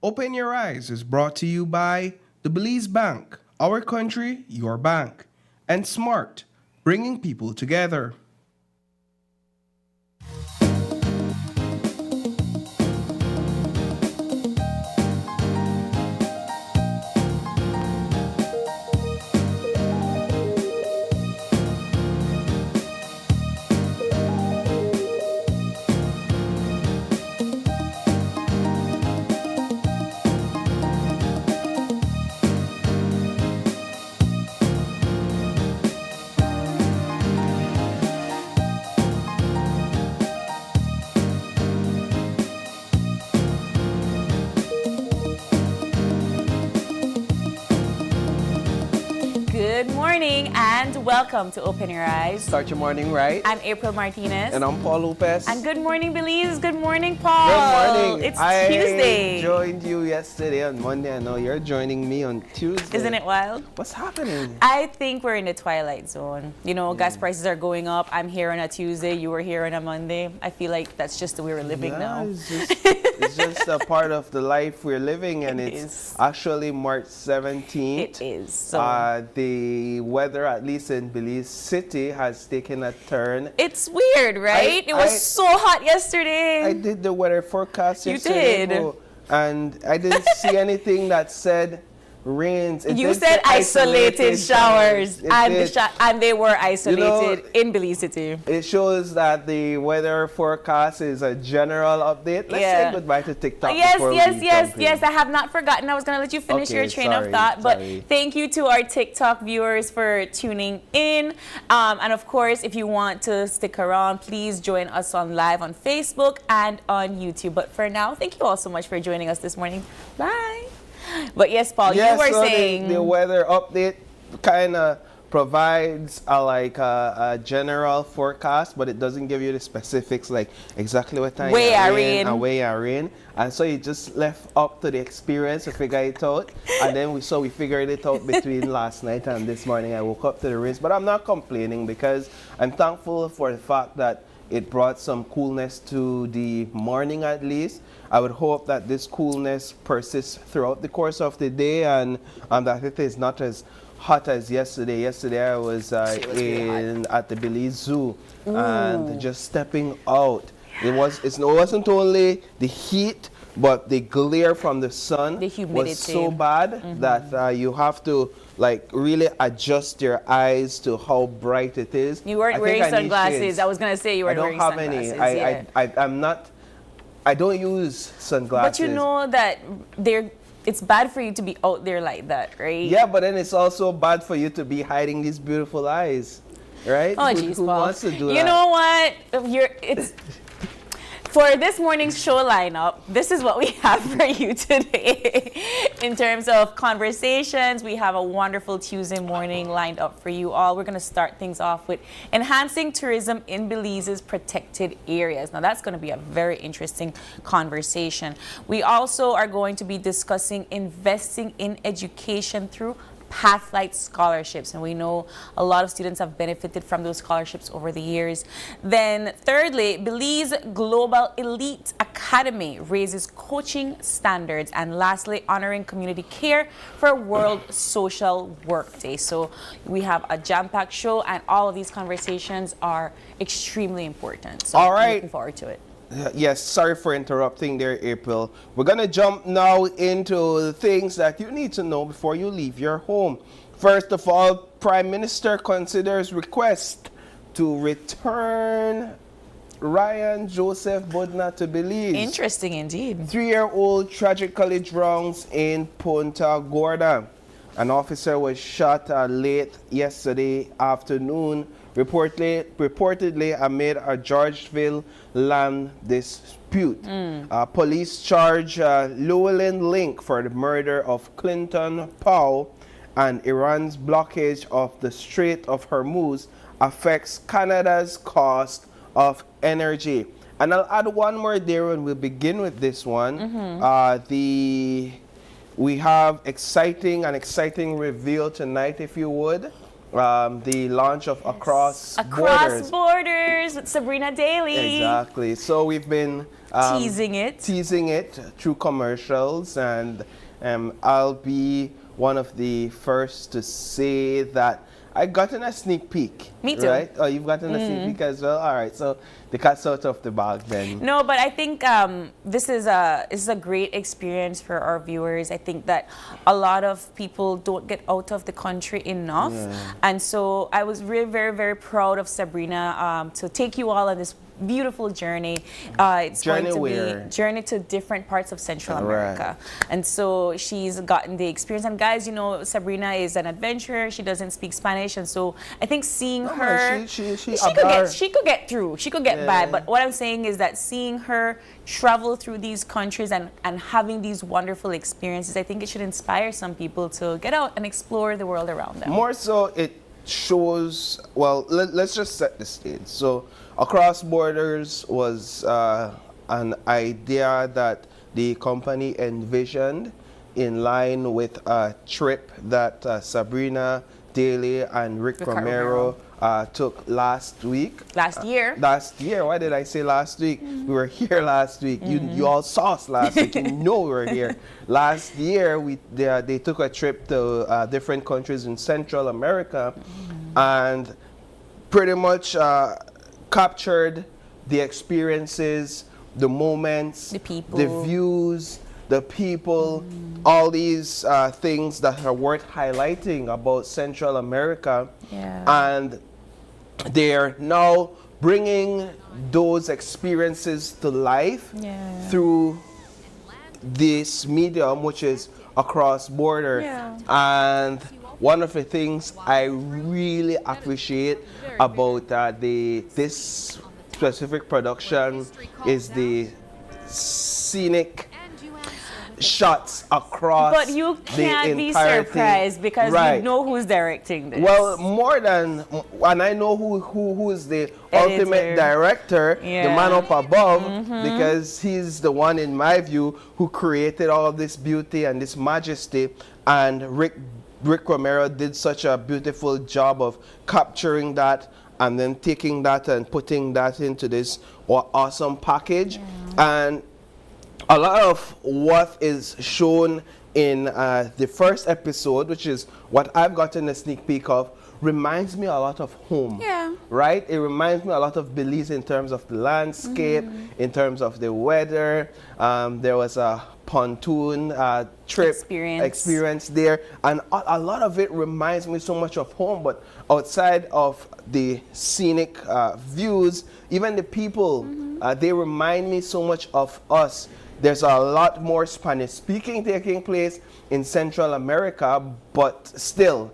Open Your Eyes is brought to you by the Belize Bank, our country, your bank, and Smart, bringing people together. Good morning and welcome to Open Your Eyes. Start your morning right. I'm April Martinez. And I'm Paul Lopez. And good morning, Belize. Good morning, Paul. Good morning. It's Tuesday. I joined you yesterday on Monday. I know you're joining me on Tuesday. Isn't it wild? What's happening? I think we're in the twilight zone. You know, gas prices are going up. I'm here on a Tuesday. You were here on a Monday. I feel like that's just the way we're living now. It's just a part of the life we're living, and It it's is. actually March 17th. It is. So The weather, at least in Belize City, has taken a turn. it's weird, right? It was so hot yesterday. I did the weather forecast You yesterday, did. and I didn't see anything that said rains. It You did said say isolated showers, It and, did. and they were isolated in Belize City. It shows that the weather forecast is a general update. Let's Yeah. say goodbye to TikTok. Yes, before yes, we yes, jump in. yes. I have not forgotten. I was going to let you finish Okay, your train sorry, of thought. But sorry. thank you to our TikTok viewers for tuning in. And of course, if you want to stick around, please join us on live on Facebook and on YouTube. But for now, thank you all so much for joining us this morning. Bye. But yes, Paul, you were so saying the weather update kind of provides a general forecast, but it doesn't give you the specifics, like exactly what time Where it I rain rain. and where I rain. And so you just left up to the experience to figure it out. And then we figured it out between last night and this morning. I woke up to the rains, but I'm not complaining because I'm thankful for the fact that it brought some coolness to the morning at least. I would hope that this coolness persists throughout the course of the day, and that it is not as hot as yesterday. Yesterday I was at the Belize Zoo, and just stepping out. It wasn't only the heat, but the glare from the sun The humidity. was so bad that you have to really adjust your eyes to how bright it is. you weren't I think wearing I need sunglasses. shades. I was going to say you I weren't don't wearing have sunglasses. any. I'm not. I don't use sunglasses. But you know that it's bad for you to be out there like that, right? Yeah, but then it's also bad for you to be hiding these beautiful eyes, right? Oh, Who geez, who Paul. wants to do that? You know what? For this morning's show lineup, this is what we have for you today. In terms of conversations, we have a wonderful Tuesday morning lined up for you all. We're going to start things off with enhancing tourism in Belize's protected areas. Now, that's going to be a very interesting conversation. We also are going to be discussing investing in education through Pathlight scholarships, and we know a lot of students have benefited from those scholarships over the years. Then thirdly, Belize Global Elite Academy raises coaching standards, and lastly, honoring community care for World Social Work Day. So we have a jam-packed show, and all of these conversations are extremely important. So All I'm right. looking forward to it. Yes, sorry for interrupting there, April. We're going to jump now into the things that you need to know before you leave your home. First of all, Prime Minister considers request to return Ryan Joseph Budna to Belize. Interesting indeed. 3-year-old tragically drowns in Punta Gorda. An officer was shot late yesterday afternoon, reportedly amid a Georgeville land dispute. Police charge Llewellyn Link for the murder of Clinton Powell, and Iran's blockage of the Strait of Hormuz affects Canada's cost of energy. And I'll add one more there, and we'll begin with this one. We have an exciting reveal tonight, if you would. The launch of Across Borders. Borders with Sabrina Daly. Exactly. So we've been teasing it through commercials, and I'll be one of the first to say that I gotten a sneak peek. Me too. Right? Oh, you've gotten a sneak peek as well? All right, so the cat's out of the bag then. No, but I think this is a great experience for our viewers. I think that a lot of people don't get out of the country enough. Yeah. And so I was really very, very proud of Sabrina to take you all on this beautiful journey. It's Journey going to where? be journey to different parts of Central Right. America. And so she's gotten the experience. And guys, you know, Sabrina is an adventurer. She doesn't speak Spanish. And so I think seeing No, her, man, she she could get through. She could get by. Yeah. But what I'm saying is that seeing her travel through these countries and having these wonderful experiences, I think it should inspire some people to get out and explore the world around them. More so, it shows, well, let's just set the stage. So, Across Borders was an idea that the company envisioned in line with a trip that Sabrina Daly and Rick Romero took last week. Last year. Last year. Why did I say last week? We were here last week. You all saw us last week. You know we were here. Last year, they took a trip to different countries in Central America and pretty much captured the experiences, the moments, The people. the views, the people, all these things that are worth highlighting about Central America. Yeah. And they're now bringing those experiences to life through this medium, which is Across Border. Yeah. And one of the things I really appreciate about this specific production is the scenic shots across But you can't the be entirety. surprised because Right. you know who's directing this. Well, more than, and I know who is the ultimate Editor. director, the Yeah. man up above, because he's the one, in my view, who created all this beauty and this majesty. And Rick Romero did such a beautiful job of capturing that and then taking that and putting that into this awesome package. And a lot of what is shown in the first episode, which is what I've gotten a sneak peek of, reminds me a lot of home. Yeah. Right? It reminds me a lot of Belize in terms of the landscape, in terms of the weather. There was a pontoon trip experience there, and a lot of it reminds me so much of home. But outside of the scenic views, even the people, they remind me so much of us. There's a lot more Spanish speaking taking place in Central America, but still,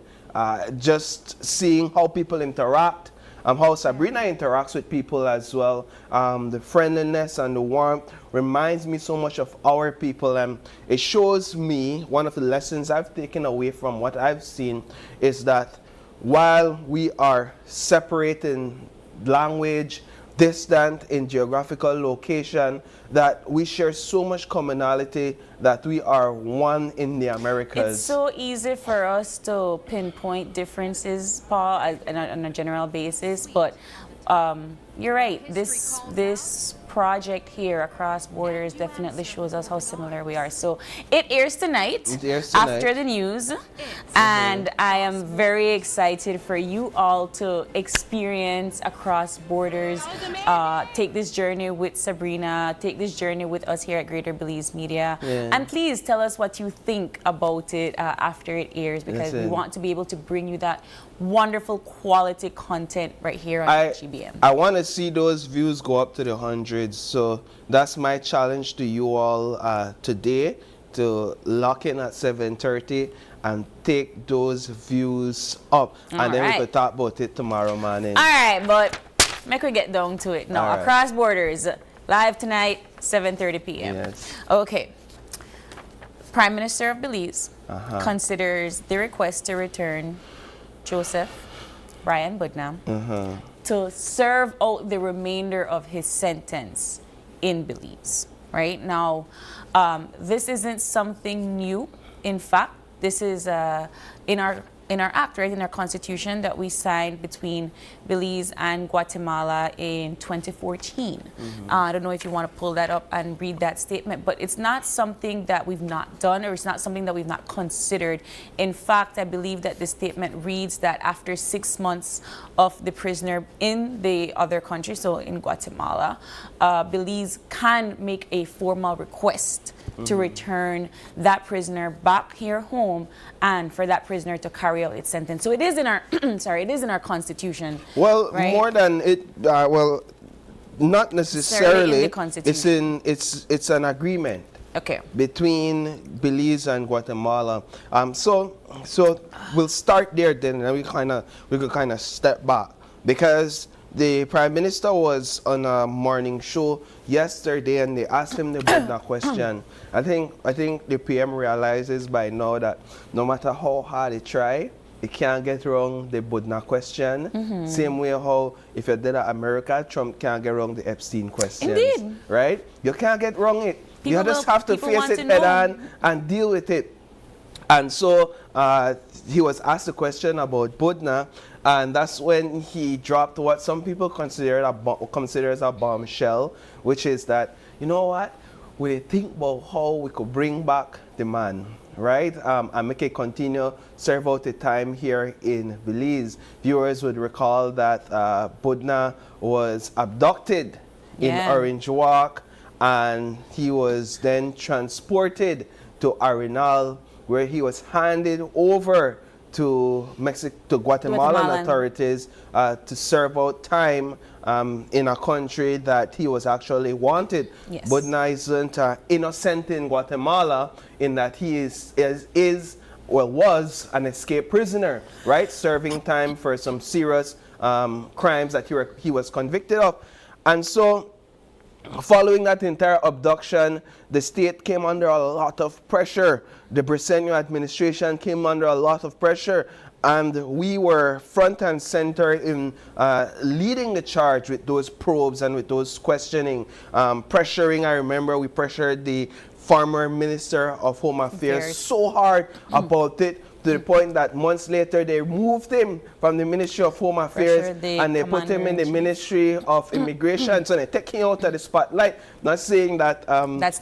just seeing how people interact, how Sabrina interacts with people as well, the friendliness and the warmth reminds me so much of our people. And it shows me, one of the lessons I've taken away from what I've seen is that while we are separate in language, distant in geographical location, that we share so much commonality that we are one in the Americas. It's so easy for us to pinpoint differences, Paul, on a general basis, but you're right. This project here, Across Borders, definitely shows us how similar we are. So it airs tonight, after the news, and I am very excited for you all to experience Across Borders, take this journey with Sabrina, take this journey with us here at Greater Belize Media, and please tell us what you think about it after it airs, because we want to be able to bring you that wonderful quality content right here on GBM. I want to see those views go up to the hundreds, so that's my challenge to you all today, to lock in at 7:30 and take those views up, and then we could talk about it tomorrow morning. All right, but make we get down to it now. Across Borders, live tonight, 7:30 p.m. Yes. Okay. Prime Minister of Belize considers the request to return Joseph Brian Budnam to serve out the remainder of his sentence in Belize. Right now, this isn't something new. In fact, this is in our act, right, in our constitution that we signed between Belize and Guatemala in 2014. I don't know if you want to pull that up and read that statement, but it's not something that we've not done, or it's not something that we've not considered. In fact, I believe that the statement reads that after 6 months of the prisoner in the other country, so in Guatemala, Belize can make a formal request to return that prisoner back here home, and for that prisoner to carry out its sentence. So it is in our sorry, it is in our constitution. Well, right? more than it. Well, not necessarily. In the constitution. It's an agreement. Okay. Between Belize and Guatemala. So we'll start there then, and we could kind of step back, because the Prime Minister was on a morning show yesterday, and they asked him the Budna question. I think the PM realizes by now that no matter how hard they try, it can't get wrong the Budna question. Same way how if you did at America, Trump can't get wrong the Epstein questions. Indeed. Right? You can't get wrong it. You just have to face it head on and deal with it. And so he was asked a question about Budna, and that's when he dropped what some people consider as a bombshell, which is that, you know what, we think about how we could bring back the man, right? And make it continue, serve out the time here in Belize. Viewers would recall that Budna was abducted in Orange Walk, and he was then transported to Arenal, where he was handed over to Guatemalan authorities to serve out time in a country that he was actually wanted. Yes. Budna isn't innocent in Guatemala, in that he was an escaped prisoner, right? Serving time for some serious crimes that he was convicted of. And so, following that entire abduction, the state came under a lot of pressure. The Briceño administration came under a lot of pressure, and we were front and center in leading the charge with those probes and with those questioning, pressuring. I remember we pressured the former Minister of Home Affairs so hard about it, to the point that months later they removed him from the Ministry of Home Affairs and they put him in the Ministry of Immigration. So they take him out of the spotlight. Not saying that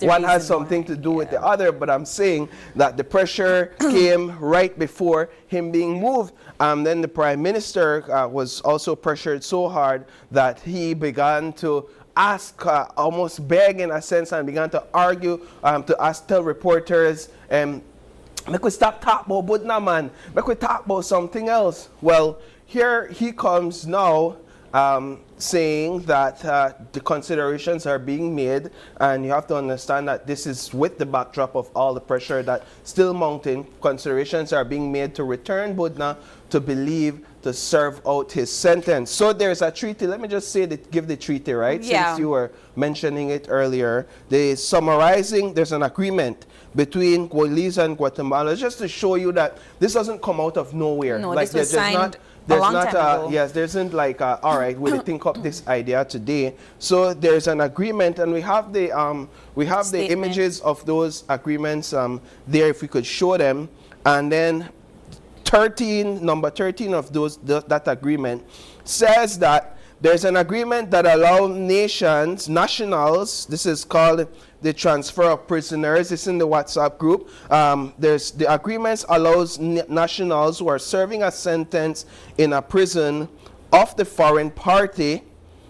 one has something to do with the other, but I'm saying that the pressure came right before him being moved. Then the Prime Minister was also pressured so hard that he began to ask, almost beg in a sense, and began to argue, tell reporters, make we stop talking about Budna, man. Make we talk about something else. Well, here he comes now, saying that the considerations are being made, and you have to understand that this is with the backdrop of all the pressure that still mounting. Considerations are being made to return Budna to Belize to serve out his sentence. So there's a treaty. Let me just say that, give the treaty, right? Yeah. Since you were mentioning it earlier. There's an agreement between Belize and Guatemala, just to show you that this doesn't come out of nowhere. No, like, this was signed a long time ago. Yes, there isn't like, all right, we'll think up this idea today. So there's an agreement, and we have the images of those agreements there, if we could show them. And then number 13 of that agreement says that there's an agreement that allows nationals, this is called the transfer of prisoners. It's in the WhatsApp group. The agreements allows nationals who are serving a sentence in a prison of the foreign party.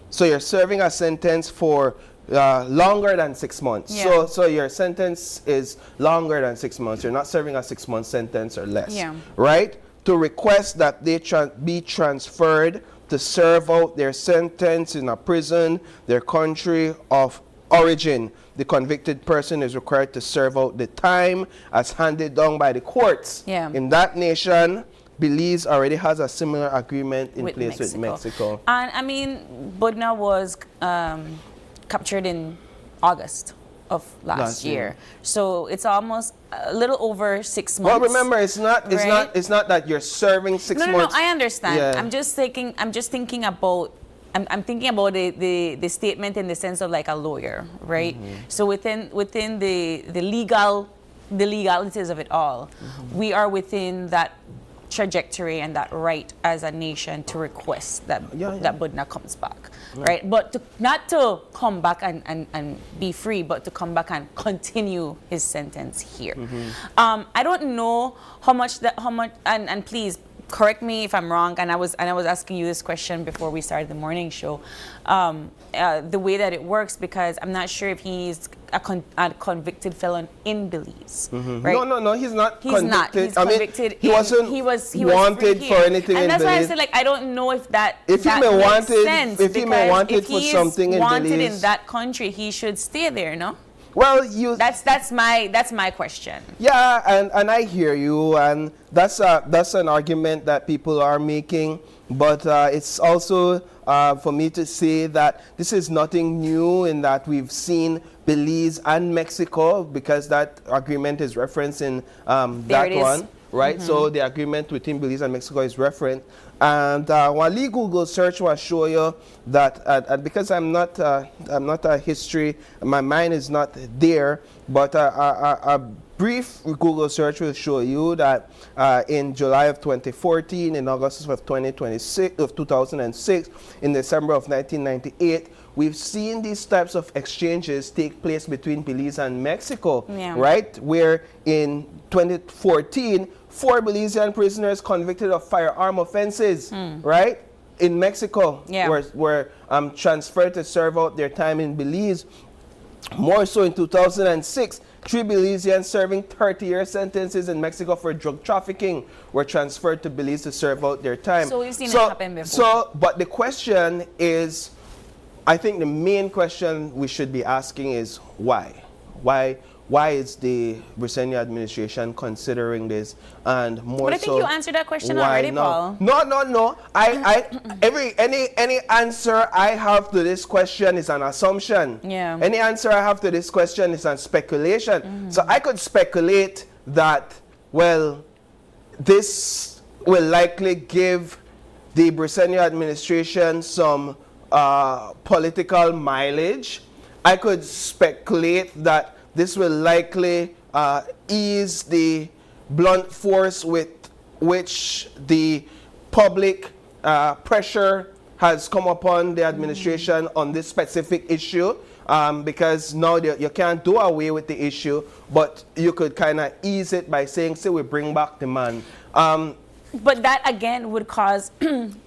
So you're serving a sentence for longer than 6 months. Yeah. So your sentence is longer than 6 months. You're not serving a 6-month sentence or less. Yeah. Right? To request that they be transferred to serve out their sentence in a prison, their country of origin. The convicted person is required to serve out the time as handed down by the courts. Yeah. In that nation, Belize already has a similar agreement in place with Mexico. And I mean, Budna was captured in August of last year. So it's almost a little over 6 months. Well, remember, it's not that you're serving 6 months. No, I understand. Yeah. I'm just thinking about the statement in the sense of like a lawyer, right? So within the legalities of it all, we are within that trajectory and that right as a nation to request that that Budna comes back, Yeah. right? But not to come back and be free, but to come back and continue his sentence here. I don't know how much and please correct me if I'm wrong. And I was asking you this question before we started the morning show. The way that it works, because I'm not sure if he's a convicted felon in Belize, right? No, he's not He's convicted. not. He's convicted. He wasn't he was wanted free for here. anything and in that's why I Belize. said, like, I don't know if that If he that may makes wanted- sense, if he may because wanted if for he is something in wanted Belize- in that country, he should stay there, no? Well, you. That's my question. Yeah, and I hear you, and that's an argument that people are making, but it's also for me to say that this is nothing new in that we've seen Belize and Mexico, because that agreement is referenced in that it is. one, right? So the agreement between Belize and Mexico is referenced. And one Google search will show you that, and because I'm not a history, my mind is not there, but a brief Google search will show you that in July of 2014, in August of 2006, in December of 1998, we've seen these types of exchanges take place between Belize and Mexico, right? Where in 2014, 4 Belizean prisoners convicted of firearm offenses, right, in Mexico, were transferred to serve out their time in Belize. More so in 2006, 3 Belizeans serving 30-year sentences in Mexico for drug trafficking were transferred to Belize to serve out their time. So we've seen it happen before. But the question is, I think the main question we should be asking is why? Why is the Briceño administration considering this? And more But I think you answered that question why already, now? Paul. No. Any answer I have to this question is an assumption. Yeah. Any answer I have to this question is an speculation. So I could speculate that, well, this will likely give the Briceño administration some political mileage. I could speculate that this will likely ease the blunt force with which the public pressure has come upon the administration on this specific issue, because now you can't do away with the issue, but you could kind of ease it by saying, say, we bring back the man. But that again would cause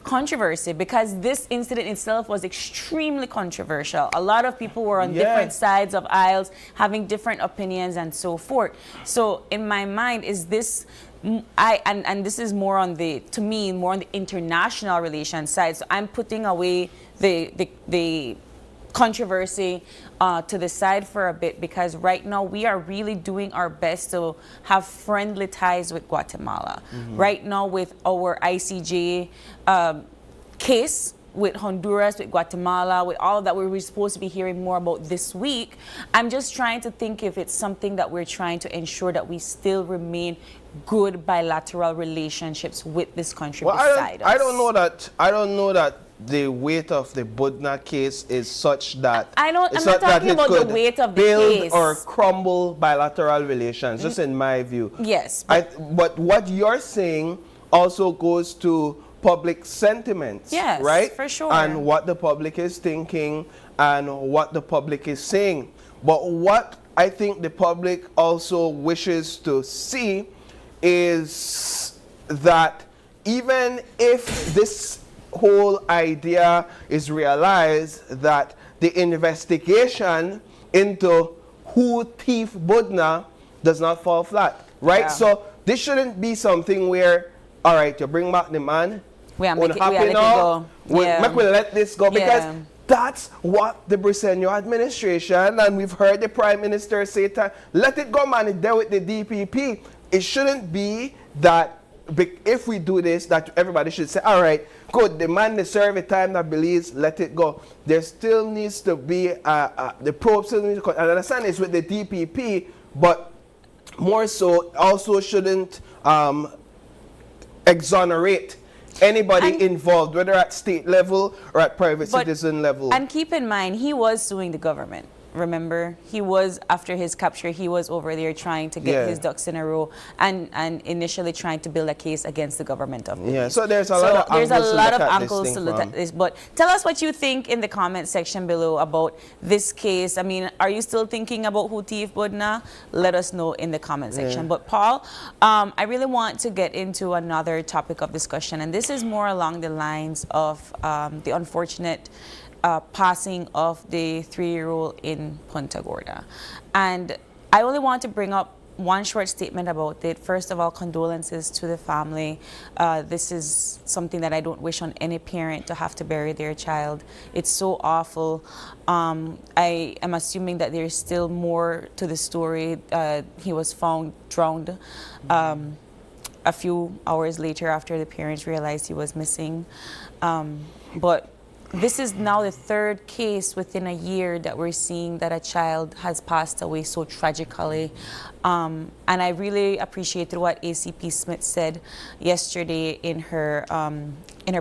controversy, because this incident itself was extremely controversial. A lot of people were on different sides of aisles, having different opinions and so forth. So in my mind, is this, and this is more on the, to me, more on the international relations side. So I'm putting away the controversy to the side for a bit, because right now we are really doing our best to have friendly ties with Guatemala. Right now with our ICJ case with Honduras, with Guatemala, with all of that we're supposed to be hearing more about this week, I'm just trying to think if it's something that we're trying to ensure that we still remain good bilateral relationships with this country beside us. I don't know that the weight of the Budna case is such that I'm not talking about the weight of the case. Build or crumble bilateral relations, just in my view. Yes. But what you're saying also goes to public sentiments, yes, right? For sure. And what the public is thinking and what the public is saying. But what I think the public also wishes to see is that even if this whole idea is realized, that the investigation into who thief Budna does not fall flat, right? Yeah. So this shouldn't be something where, all right, you bring back the man, we let it go. Make we let this go, because that's what the Briceño administration, and we've heard the Prime Minister say, let it go, man, it's there with the DPP. It shouldn't be that if we do this, that everybody should say, all right, good, the man deserves the time that Belize, let it go. There still needs to be, the probe still needs to, and I understand it's with the DPP, but more so also shouldn't exonerate anybody involved, whether at state level or at private citizen level. And keep in mind, he was suing the government, remember, he was, after his capture, he was over there trying to get his ducks in a row and initially trying to build a case against the government of Belize. Yeah, so there's a lot of angles to look at this. But tell us what you think in the comment section below about this case. I mean, are you still thinking about Hutif Budna? Let us know in the comment section. But Paul, I really want to get into another topic of discussion, and this is more along the lines of the unfortunate passing of the 3-year-old in Punta Gorda. And I only want to bring up one short statement about it. First of all, condolences to the family. This is something that I don't wish on any parent to have to bury their child. It's so awful. I am assuming that there's still more to the story. He was found drowned a few hours later after the parents realized he was missing. But this is now the 3rd case within a year that we're seeing that a child has passed away so tragically. And I really appreciated what ACP Smith said yesterday in her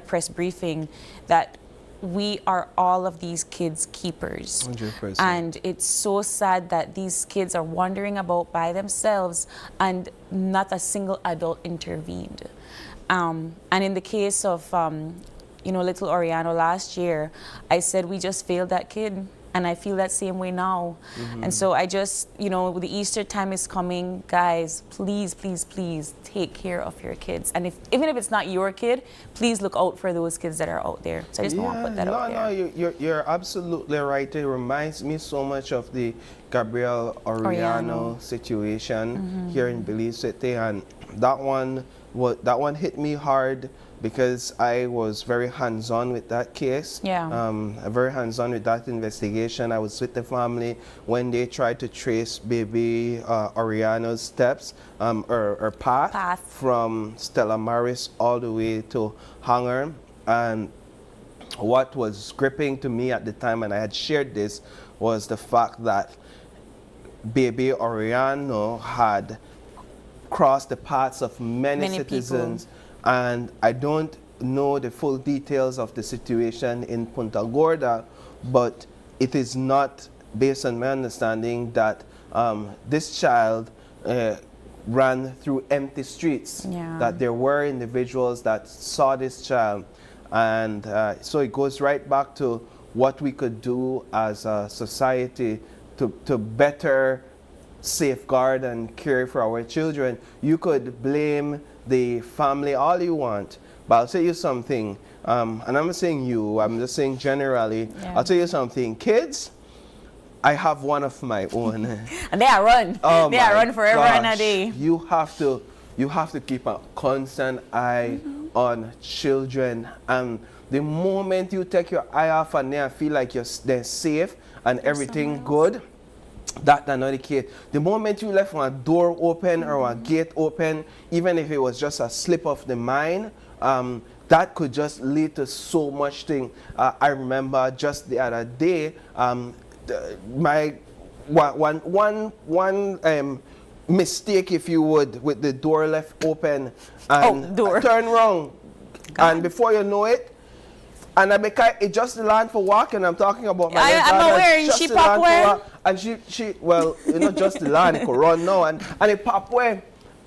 press briefing, that we are all of these kids' keepers. 100%. And it's so sad that these kids are wandering about by themselves and not a single adult intervened. And in the case of little Oriano last year, I said we just failed that kid, and I feel that same way now. And so I just, the Easter time is coming, guys, please, please, please take care of your kids. And even if it's not your kid, please look out for those kids that are out there. So I just want to put that out there. No, you're absolutely right. It reminds me so much of the Gabriel Oriano situation here in Belize City, and that one hit me hard, because I was very hands-on with that case. Very hands-on with that investigation. I was with the family when they tried to trace baby Oriano's steps or path from Stella Maris all the way to Hanger. And what was gripping to me at the time, and I had shared this, was the fact that baby Oriano had crossed the paths of many citizens people. And I don't know the full details of the situation in Punta Gorda, but it is not, based on my understanding, that this child ran through empty streets, that there were individuals that saw this child. And so it goes right back to what we could do as a society to better safeguard and care for our children. You could blame the family all you want, but I'll tell you something, and I'm not saying you, I'm just saying generally. I'll tell you something, kids, I have one of my own. And they are run. Oh, they are run forever and a day. You have to keep a constant eye on children, and the moment you take your eye off and they feel like they're safe and everything good, that's another case. The moment you left one door open or a gate open, even if it was just a slip of the mind, that could just lead to so much thing. I remember just the other day, my one mistake, if you would, with the door left open and turn wrong, and before you know it, and I make it just land for walking. I'm talking about my I'm aware. She pop where? And she well, just the land, it could run now, and it pop where,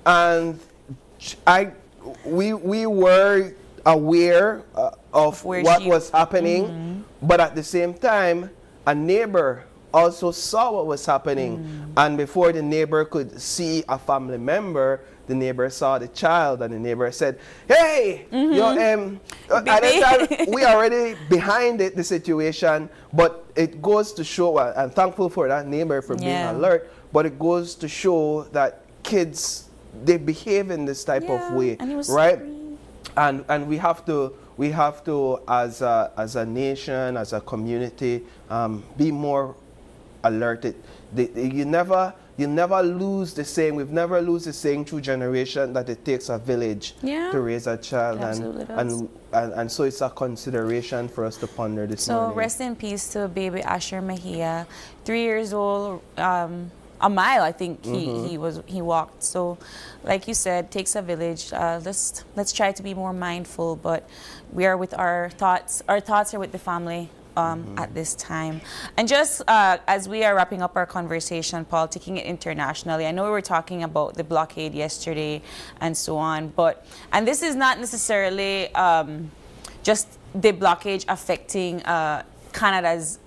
and we were aware of what was happening, but at the same time, a neighbor also saw what was happening, and before the neighbor could see a family member, the neighbor saw the child, and the neighbor said, "Hey, at that time, we are already behind the situation." But it goes to show, I'm thankful for that neighbor for being alert, but it goes to show that kids, they behave in this type of way, right? And we have to as a nation, as a community, be more alerted. You never lose the saying. We've never lose the saying through generation that it takes a village to raise a child, and so it's a consideration for us to ponder this morning. So rest in peace to baby Asher Mejia, 3 years old. A mile, I think he walked. So, like you said, takes a village. Let's try to be more mindful. But we are with our thoughts. Our thoughts are with the family at this time. And just as we are wrapping up our conversation, Paul, taking it internationally, I know we were talking about the blockade yesterday and so on, and this is not necessarily just the blockage affecting Canada's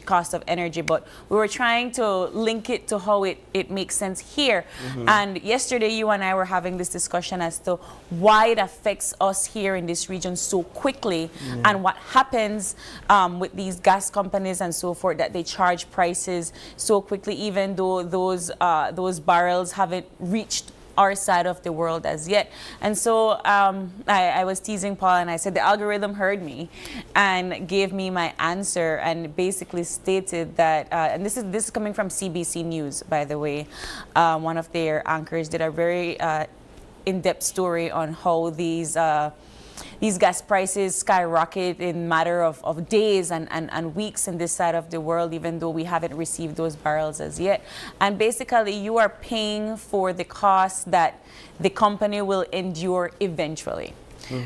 cost of energy, but we were trying to link it to how it makes sense here. And yesterday you and I were having this discussion as to why it affects us here in this region so quickly, and what happens with these gas companies and so forth, that they charge prices so quickly, even though those barrels haven't reached our side of the world as yet. And so I was teasing Paul, and I said the algorithm heard me and gave me my answer, and basically stated that, and this is coming from CBC News, by the way. One of their anchors did a very in-depth story on how these gas prices skyrocket in matter of days and weeks in this side of the world, even though we haven't received those barrels as yet. And basically, you are paying for the cost that the company will endure eventually.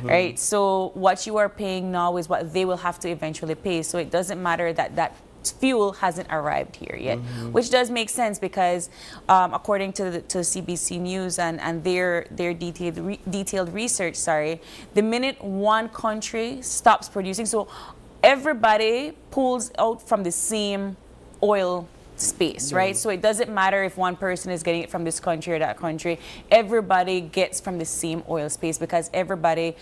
Right? So what you are paying now is what they will have to eventually pay. So it doesn't matter that fuel hasn't arrived here yet, which does make sense because according to CBC News and their detailed research, the minute one country stops producing, so everybody pulls out from the same oil space, right? So it doesn't matter if one person is getting it from this country or that country. Everybody gets from the same oil space because everybody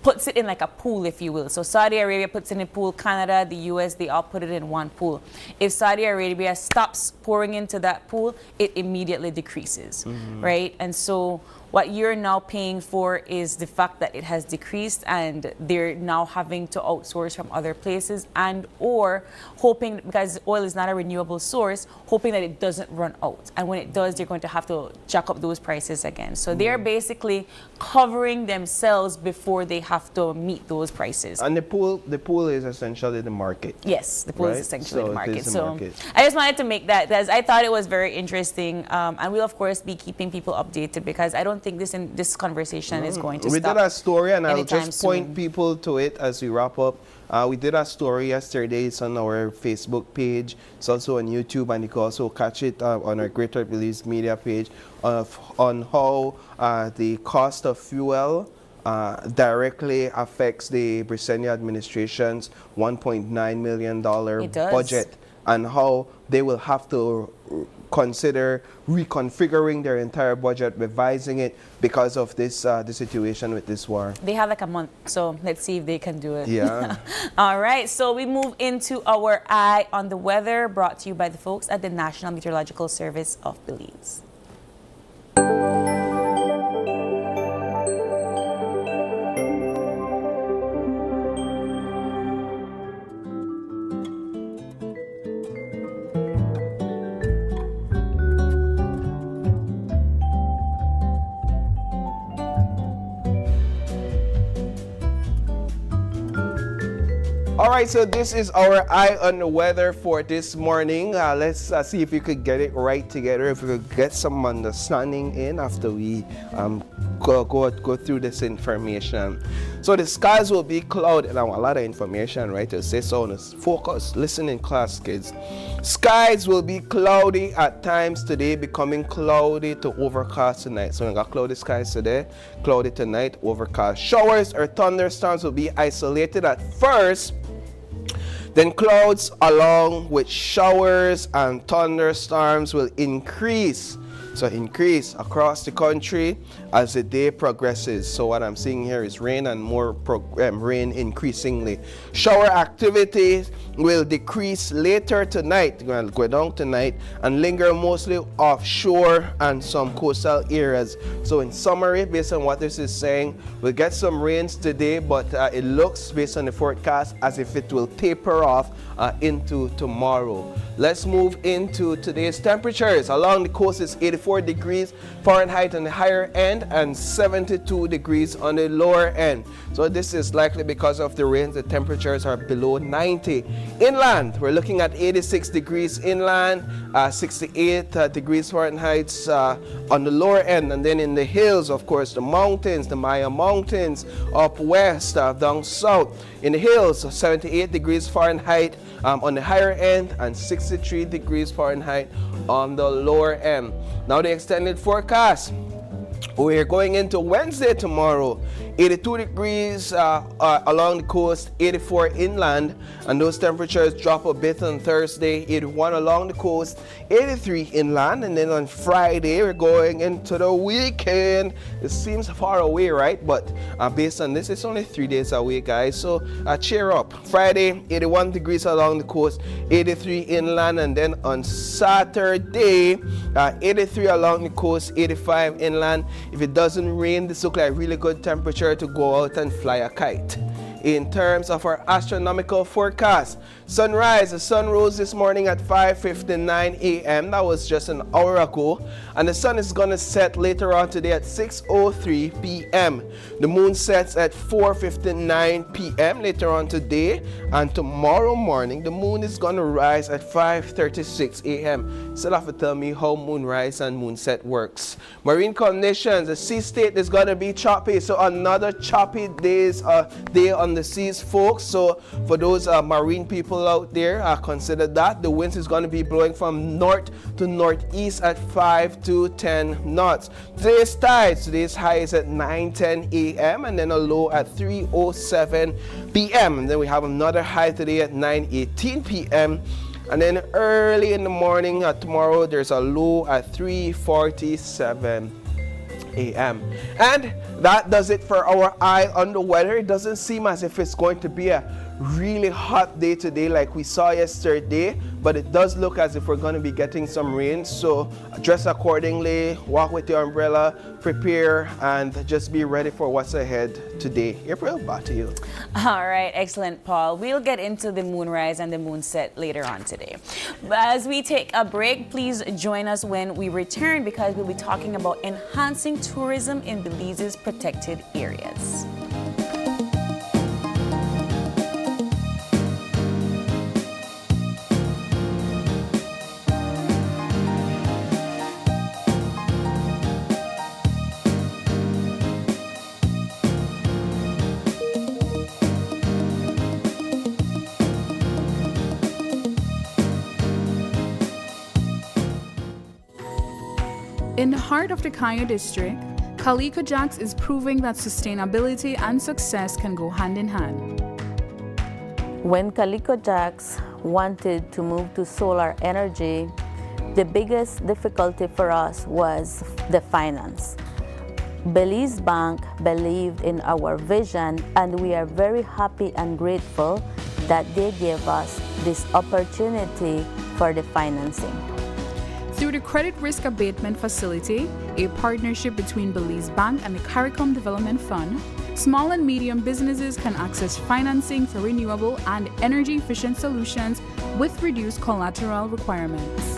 puts it in like a pool, if you will. So Saudi Arabia puts it in a pool, Canada, the US, they all put it in one pool. If Saudi Arabia stops pouring into that pool, it immediately decreases, right? And so what you're now paying for is the fact that it has decreased, and they're now having to outsource from other places, and or hoping, because oil is not a renewable source, hoping that it doesn't run out. And when it does, they're going to have to jack up those prices again. So they're basically covering themselves before they have to meet those prices. And the pool is essentially the market. Yes, the pool is essentially the market. So market. I just wanted to make that, as I thought it was very interesting, and we'll of course be keeping people updated, because I don't think this conversation is going to stop. We did a story, and I'll just point soon. people to it as we wrap up. We did a story yesterday. It's on our Facebook page. It's also on YouTube, and you can also catch it on our Greater Belize media page on how the cost of fuel directly affects the Briceño administration's $1.9 million budget, and how they will have to consider reconfiguring their entire budget, revising it because of this the situation with this war. They have like a month, so let's see if they can do it. Yeah. All right, so we move into our Eye on the Weather, brought to you by the folks at the National Meteorological Service of Belize. All right, so this is our Eye on the Weather for this morning. Let's see if we could get it right together, if we could get some understanding in after we go through this information. So the skies will be cloudy. Now, a lot of information, right? To say so, focus, listen in class, kids. Skies will be cloudy at times today, becoming cloudy to overcast tonight. So we got cloudy skies today, cloudy tonight, overcast. Showers or thunderstorms will be isolated at first. Then clouds along with showers and thunderstorms will increase. So increase across the country as the day progresses. So what I'm seeing here is rain and more rain increasingly. Shower activities will decrease later tonight, going to go down tonight, and linger mostly offshore and some coastal areas. So in summary, based on what this is saying, we'll get some rains today, but it looks, based on the forecast, as if it will taper off into tomorrow. Let's move into today's temperatures. Along the coast is 84 degrees Fahrenheit on the higher end and 72 degrees on the lower end. So this is likely because of the rains. The temperatures are below 90. Inland, we're looking at 86 degrees inland, 68 degrees Fahrenheit on the lower end. And then in the hills, of course, the mountains, the Maya Mountains, up west, down south. In the hills, 78 degrees Fahrenheit Fahrenheit on the higher end and 63 degrees Fahrenheit on the lower end. Now the extended forecast. We're going into Wednesday tomorrow. 82 degrees along the coast, 84 inland, and those temperatures drop a bit on Thursday. 81 along the coast, 83 inland, and then on Friday we're going into the weekend. It seems far away, right? But based on this, it's only 3 days away, guys, so cheer up. Friday, 81 degrees along the coast, 83 inland, and then on Saturday, 83 along the coast, 85 inland. If it doesn't rain, this looks like really good temperature to go out and fly a kite. In terms of our astronomical forecast, sunrise, the sun rose this morning at 5:59 a.m. That was just an hour ago, and the sun is going to set later on today at 6:03 p.m. The moon sets at 4:59 p.m. later on today, and tomorrow morning the moon is going to rise at 5:36 a.m. Still have to tell me how moonrise and moonset works. Marine conditions, the sea state is going to be choppy, so another choppy day on the seas, folks. So for those marine people out there, consider that. The winds is going to be blowing from north to northeast at 5 to 10 knots. Today's tides, today's high is at 9:10 a.m. and then a low at 3:07 p.m. And then we have another high today at 9:18 p.m. And then early in the morning tomorrow, there's a low at 3:47 a.m. And that does it for our eye on the weather. It doesn't seem as if it's going to be a really hot day today like we saw yesterday, but it does look as if we're going to be getting some rain. So dress accordingly, walk with your umbrella, prepare, and just be ready for what's ahead today. April, back to you. All right, excellent, Paul. We'll get into the moonrise and the moonset later on today. As we take a break, please join us when we return, because we'll be talking about enhancing tourism in Belize's protected areas. In the heart of the Kaya district, Calico Jacks is proving that sustainability and success can go hand in hand. When Calico Jacks wanted to move to solar energy, the biggest difficulty for us was the finance. Belize Bank believed in our vision, and we are very happy and grateful that they gave us this opportunity for the financing. Through the Credit Risk Abatement Facility, a partnership between Belize Bank and the CARICOM Development Fund, small and medium businesses can access financing for renewable and energy-efficient solutions with reduced collateral requirements.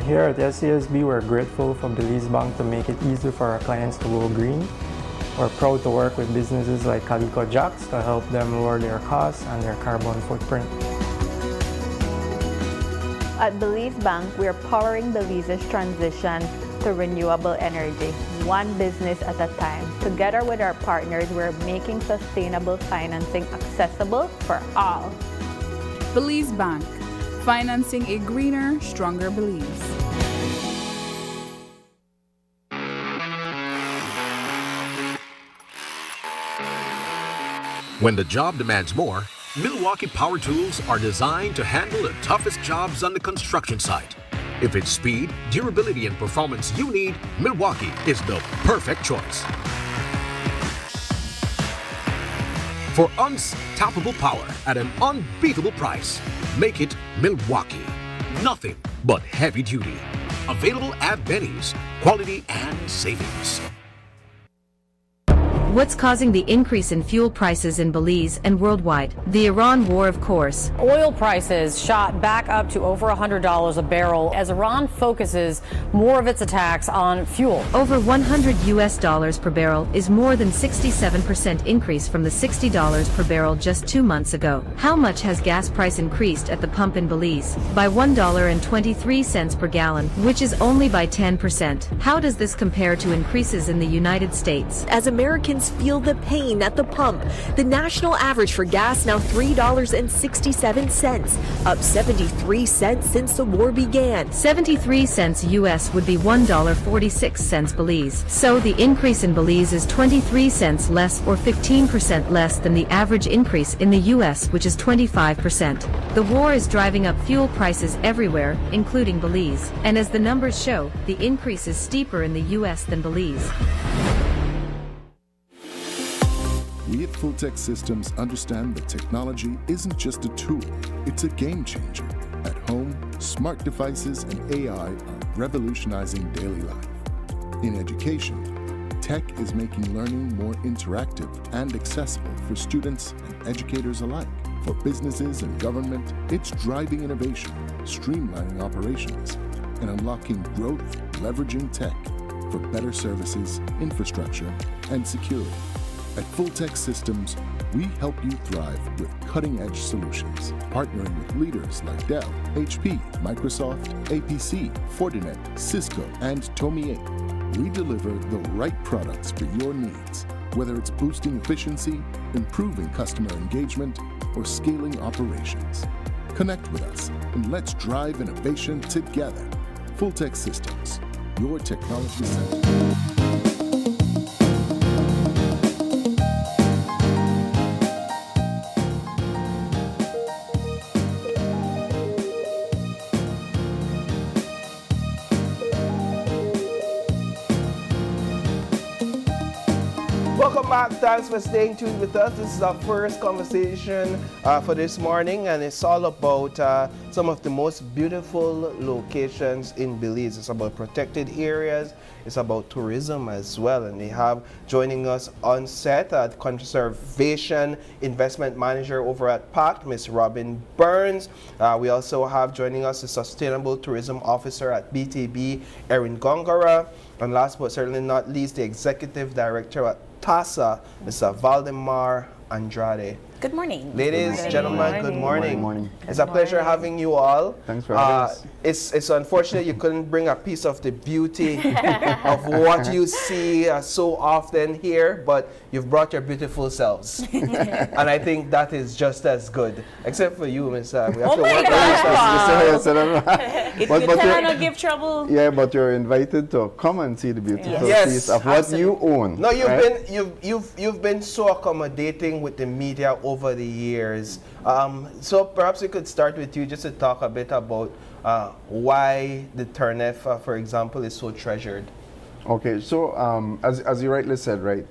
Here at SCSB, we're grateful for Belize Bank to make it easier for our clients to go green. We're proud to work with businesses like Calico Jacks to help them lower their costs and their carbon footprint. At Belize Bank, we are powering Belize's transition to renewable energy, one business at a time. Together with our partners, we're making sustainable financing accessible for all. Belize Bank, financing a greener, stronger Belize. When the job demands more, Milwaukee Power Tools are designed to handle the toughest jobs on the construction site. If it's speed, durability, and performance you need, Milwaukee is the perfect choice. For unstoppable power at an unbeatable price, make it Milwaukee. Nothing but heavy duty. Available at Benny's. Quality and savings. What's causing the increase in fuel prices in Belize and worldwide? The Iran war, of course. Oil prices shot back up to over $100 a barrel as Iran focuses more of its attacks on fuel. Over $100 per barrel is more than 67% increase from the $60 per barrel just 2 months ago. How much has gas price increased at the pump in Belize? By $1.23 per gallon, which is only by 10%. How does this compare to increases in the United States? As Americans Americans feel the pain at the pump. The national average for gas now $3.67, up 73 cents since the war began. 73 cents US would be $1.46 Belize. So the increase in Belize is 23 cents less or 15% less than the average increase in the US, which is 25%. The war is driving up fuel prices everywhere, including Belize. And as the numbers show, the increase is steeper in the US than Belize. We at Fulltech Systems understand that technology isn't just a tool, it's a game changer. At home, smart devices and AI are revolutionizing daily life. In education, tech is making learning more interactive and accessible for students and educators alike. For businesses and government, it's driving innovation, streamlining operations, and unlocking growth, leveraging tech for better services, infrastructure, and security. At Fulltech Systems, we help you thrive with cutting-edge solutions, partnering with leaders like Dell, HP, Microsoft, APC, Fortinet, Cisco, and Tomy. We deliver the right products for your needs, whether it's boosting efficiency, improving customer engagement, or scaling operations. Connect with us and let's drive innovation together. Fulltech Systems, your technology center. Welcome back. Thanks for staying tuned with us. This is our first conversation for this morning, and it's all about some of the most beautiful locations in Belize. It's about protected areas. It's about tourism as well. And we have joining us on set Conservation Investment Manager over at PACT, Ms. Robin Burns. We also have joining us the Sustainable Tourism Officer at BTB, Erin Gongora. And last but certainly not least, the Executive Director at TASA, Mr. Valdemar Andrade. Good morning. Ladies, gentlemen, good morning. Good morning. It's a pleasure having you all. Thanks for having us. It's unfortunate you couldn't bring a piece of the beauty of what you see so often here, but you've brought your beautiful selves. And I think that is just as good. Except for you, Miss. We have to work It could kind of give trouble. Yeah, but you're invited to come and see the beautiful piece of what you own. No, you've been so accommodating with the media over the years. So perhaps we could start with you just to talk a bit about why the Turnef, for example, is so treasured. Okay, so as you rightly said, right,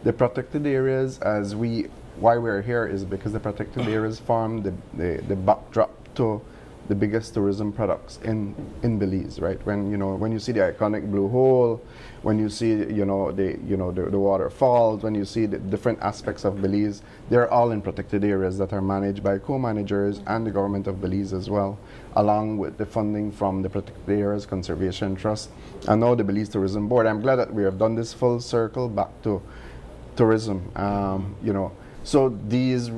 the protected areas, why we're here is because the protected areas form the backdrop to the biggest tourism products in Belize, right? When you see the iconic blue hole, when you see the waterfalls, when you see the different aspects of Belize, they're all in protected areas that are managed by co-managers and the government of Belize as well, along with the funding from the Protected Areas Conservation Trust and now the Belize Tourism Board. I'm glad that we have done this full circle back to tourism. So these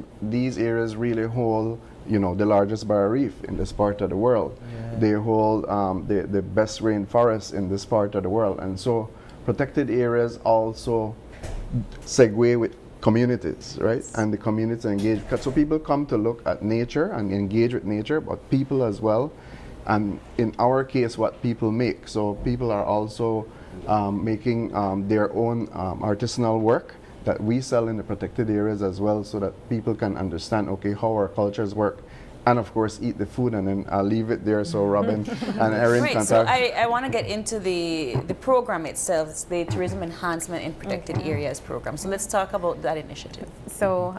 areas really hold the largest barrier reef in this part of the world. Yeah. They hold the best rainforests in this part of the world. And so protected areas also segue with communities, right? And the community engage. So people come to look at nature and engage with nature, but people as well. And in our case, what people make. So people are also making their own artisanal work that we sell in the protected areas as well, so that people can understand, okay, how our cultures work, and of course eat the food. And then I'll leave it there so Robin and Erin can so talk. I want to get into the program itself. It's the Tourism Enhancement in Protected Areas program. So let's talk about that initiative. So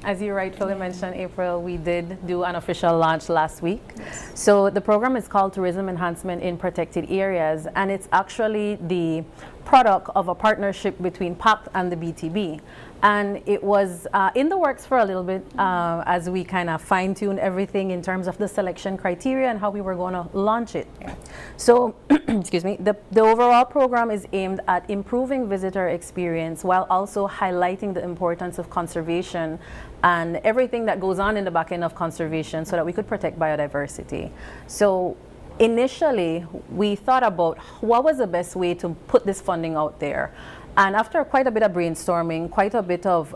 as you rightfully mentioned, April, we did do an official launch last week. Yes. So the program is called Tourism Enhancement in Protected Areas, and it's actually the product of a partnership between PACT and the BTB. And it was in the works for a little bit as we kind of fine-tuned everything in terms of the selection criteria and how we were going to launch it. Yeah. So, excuse me, the overall program is aimed at improving visitor experience while also highlighting the importance of conservation and everything that goes on in the back end of conservation so that we could protect biodiversity. So initially, we thought about what was the best way to put this funding out there. And after quite a bit of brainstorming, quite a bit of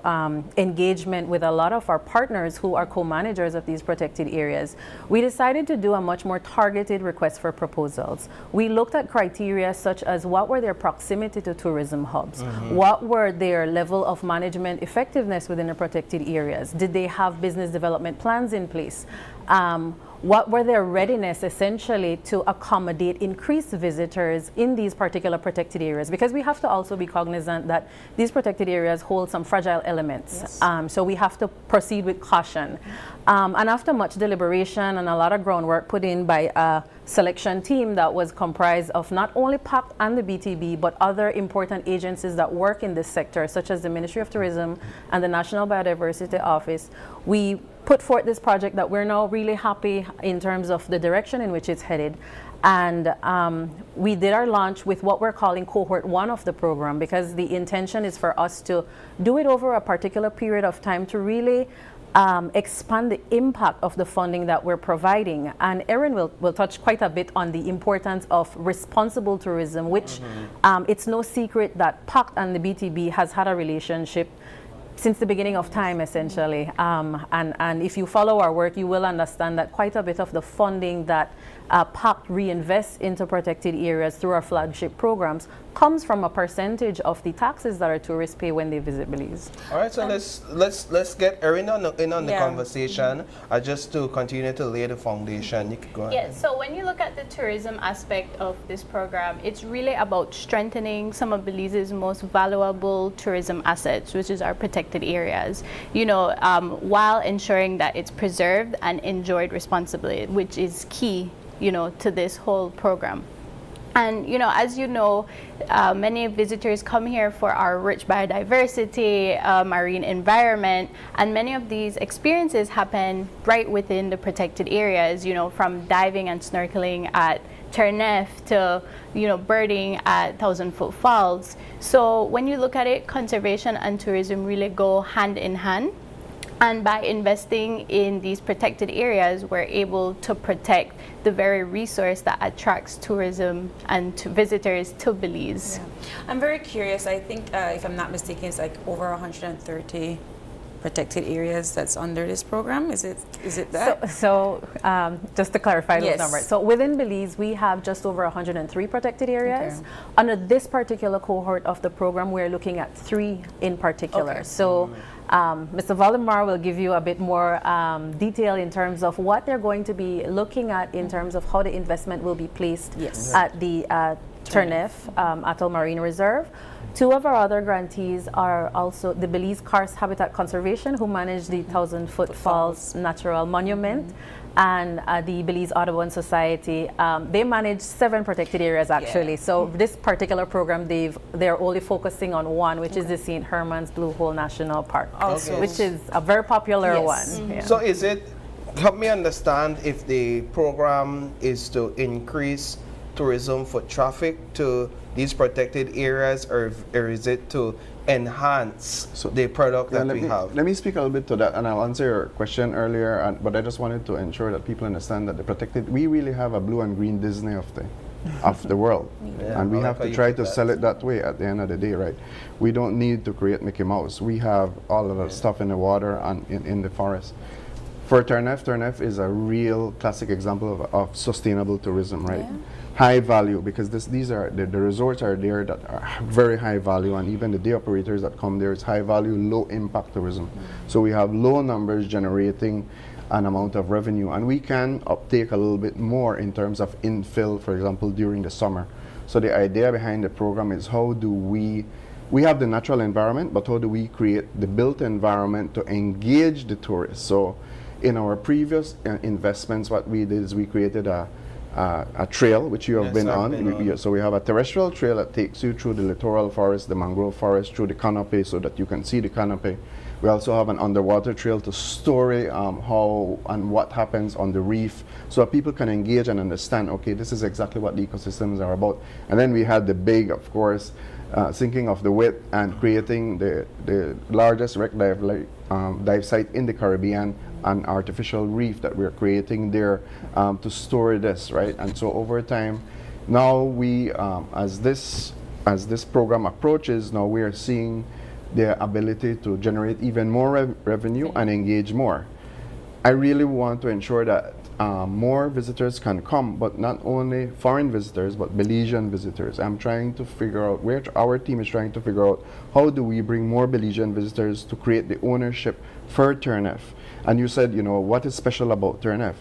engagement with a lot of our partners who are co-managers of these protected areas, we decided to do a much more targeted request for proposals. We looked at criteria such as what were their proximity to tourism hubs, what were their level of management effectiveness within the protected areas, did they have business development plans in place, what were their readiness essentially to accommodate increased visitors in these particular protected areas, because we have to also be cognizant that these protected areas hold some fragile elements. So we have to proceed with caution. And after much deliberation and a lot of groundwork put in by a selection team that was comprised of not only PAC and the BTB, but other important agencies that work in this sector, such as the Ministry of Tourism and the National Biodiversity Office, we put forth this project that we're now really happy in terms of the direction in which it's headed. And we did our launch with what we're calling cohort 1 of the program, because the intention is for us to do it over a particular period of time to really expand the impact of the funding that we're providing. And Erin will touch quite a bit on the importance of responsible tourism, which it's no secret that PAC and the BTB has had a relationship since the beginning of time, essentially. And if you follow our work, you will understand that quite a bit of the funding that PAC reinvests into protected areas through our flagship programs comes from a percentage of the taxes that our tourists pay when they visit Belize. All right, so let's get Erin on the conversation, just to continue to lay the foundation. You can go ahead. Yeah, so when you look at the tourism aspect of this program, it's really about strengthening some of Belize's most valuable tourism assets, which is our protected areas, you know, while ensuring that it's preserved and enjoyed responsibly, which is key, you know, to this whole program. And, you know, as you know, many visitors come here for our rich biodiversity, marine environment, and many of these experiences happen right within the protected areas, you know, from diving and snorkeling at Turnef to, you know, birding at Thousand Foot Falls. So when you look at it, conservation and tourism really go hand in hand. And by investing in these protected areas, we're able to protect the very resource that attracts tourism and visitors to Belize. Yeah. I'm very curious. I think, if I'm not mistaken, it's like over 130 protected areas that's under this program. Is it that? So just to clarify those Yes. numbers. So within Belize, we have just over 103 protected areas. Okay. Under this particular cohort of the program, we're looking at 3 in particular. Okay. So Mr. Valdemar will give you a bit more detail in terms of what they're going to be looking at in terms of how the investment will be placed at the Turnef Atoll Marine Reserve. 2 of our other grantees are also the Belize Karst Habitat Conservation, who manage the Thousand Foot Falls Natural Monument, and the Belize Audubon Society. They manage 7 protected areas, actually. So this particular program, they're only focusing on 1, which is the St. Herman's Blue Hole National Park, which is a very popular one. Yeah. So is it, help me understand, if the program is to increase tourism foot traffic to these protected areas, or is it to enhance the product that we have? Let me speak a little bit to that, and I'll answer your question earlier, but I just wanted to ensure that people understand that the protected, we really have a blue and green Disney of the world. And we have to try to sell it that way at the end of the day, right? We don't need to create Mickey Mouse. We have all of the stuff in the water and in the forest. For Turnef is a real classic example of sustainable tourism, right? High value, because these are the resorts are there that are very high value, and even the day operators that come there, it's high value, low impact tourism. So we have low numbers generating an amount of revenue, and we can uptake a little bit more in terms of infill, for example, during the summer. So the idea behind the program is how do we have the natural environment, but how do we create the built environment to engage the tourists? So in our previous investments, what we did is we created a trail, which you have been on. So we have a terrestrial trail that takes you through the littoral forest, the mangrove forest, through the canopy, so that you can see the canopy. We also have an underwater trail to story how and what happens on the reef, so that people can engage and understand, okay, this is exactly what the ecosystems are about. And then we had the big, of course, thinking of the width and creating the largest wreck dive site in the Caribbean, an artificial reef that we're creating there to store this, right? And so over time, now we, as this as this program approaches, now we are seeing their ability to generate even more revenue and engage more. I really want to ensure that more visitors can come, but not only foreign visitors, but Belizean visitors. I'm trying to figure out where our team is trying to figure out how do we bring more Belizean visitors to create the ownership for Turniff. And you said, you know, what is special about Turniff?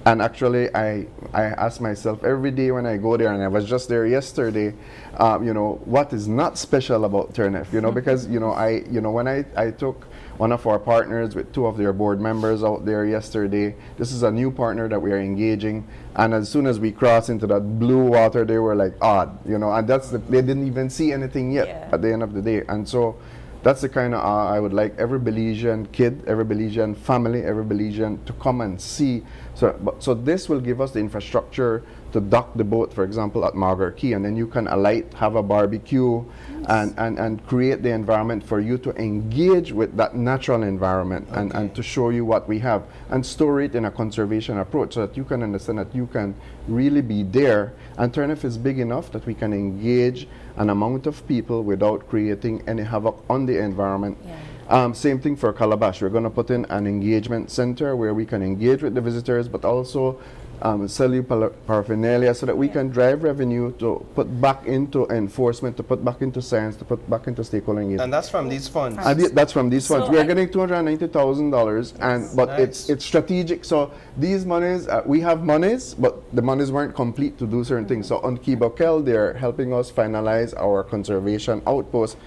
And actually, I ask myself every day when I go there, and I was just there yesterday, you know, what is not special about Turniff? You know, because, you know, when I took one of our partners with 2 of their board members out there yesterday. This is a new partner that we are engaging, and as soon as we cross into that blue water, they were like odd, you know, and that's they didn't even see anything yet at the end of the day. And so that's the kind of I would like every Belizean kid, every Belizean family, every Belizean to come and see. So this will give us the infrastructure to dock the boat, for example, at Margaret Key, and then you can alight, have a barbecue, and create the environment for you to engage with that natural environment, and to show you what we have, and store it in a conservation approach so that you can understand that you can really be there. And Turniff is big enough that we can engage an amount of people without creating any havoc on the environment. Same thing for Calabash. We're going to put in an engagement center where we can engage with the visitors, but also sell you paraphernalia so that we can drive revenue to put back into enforcement, to put back into science, to put back into stakeholder engagement. And that's from these funds? That's from these funds. We are getting $290,000, but it's strategic. So these monies, we have monies, but the monies weren't complete to do certain things. So on Kibokel, they're helping us finalize our conservation outpost.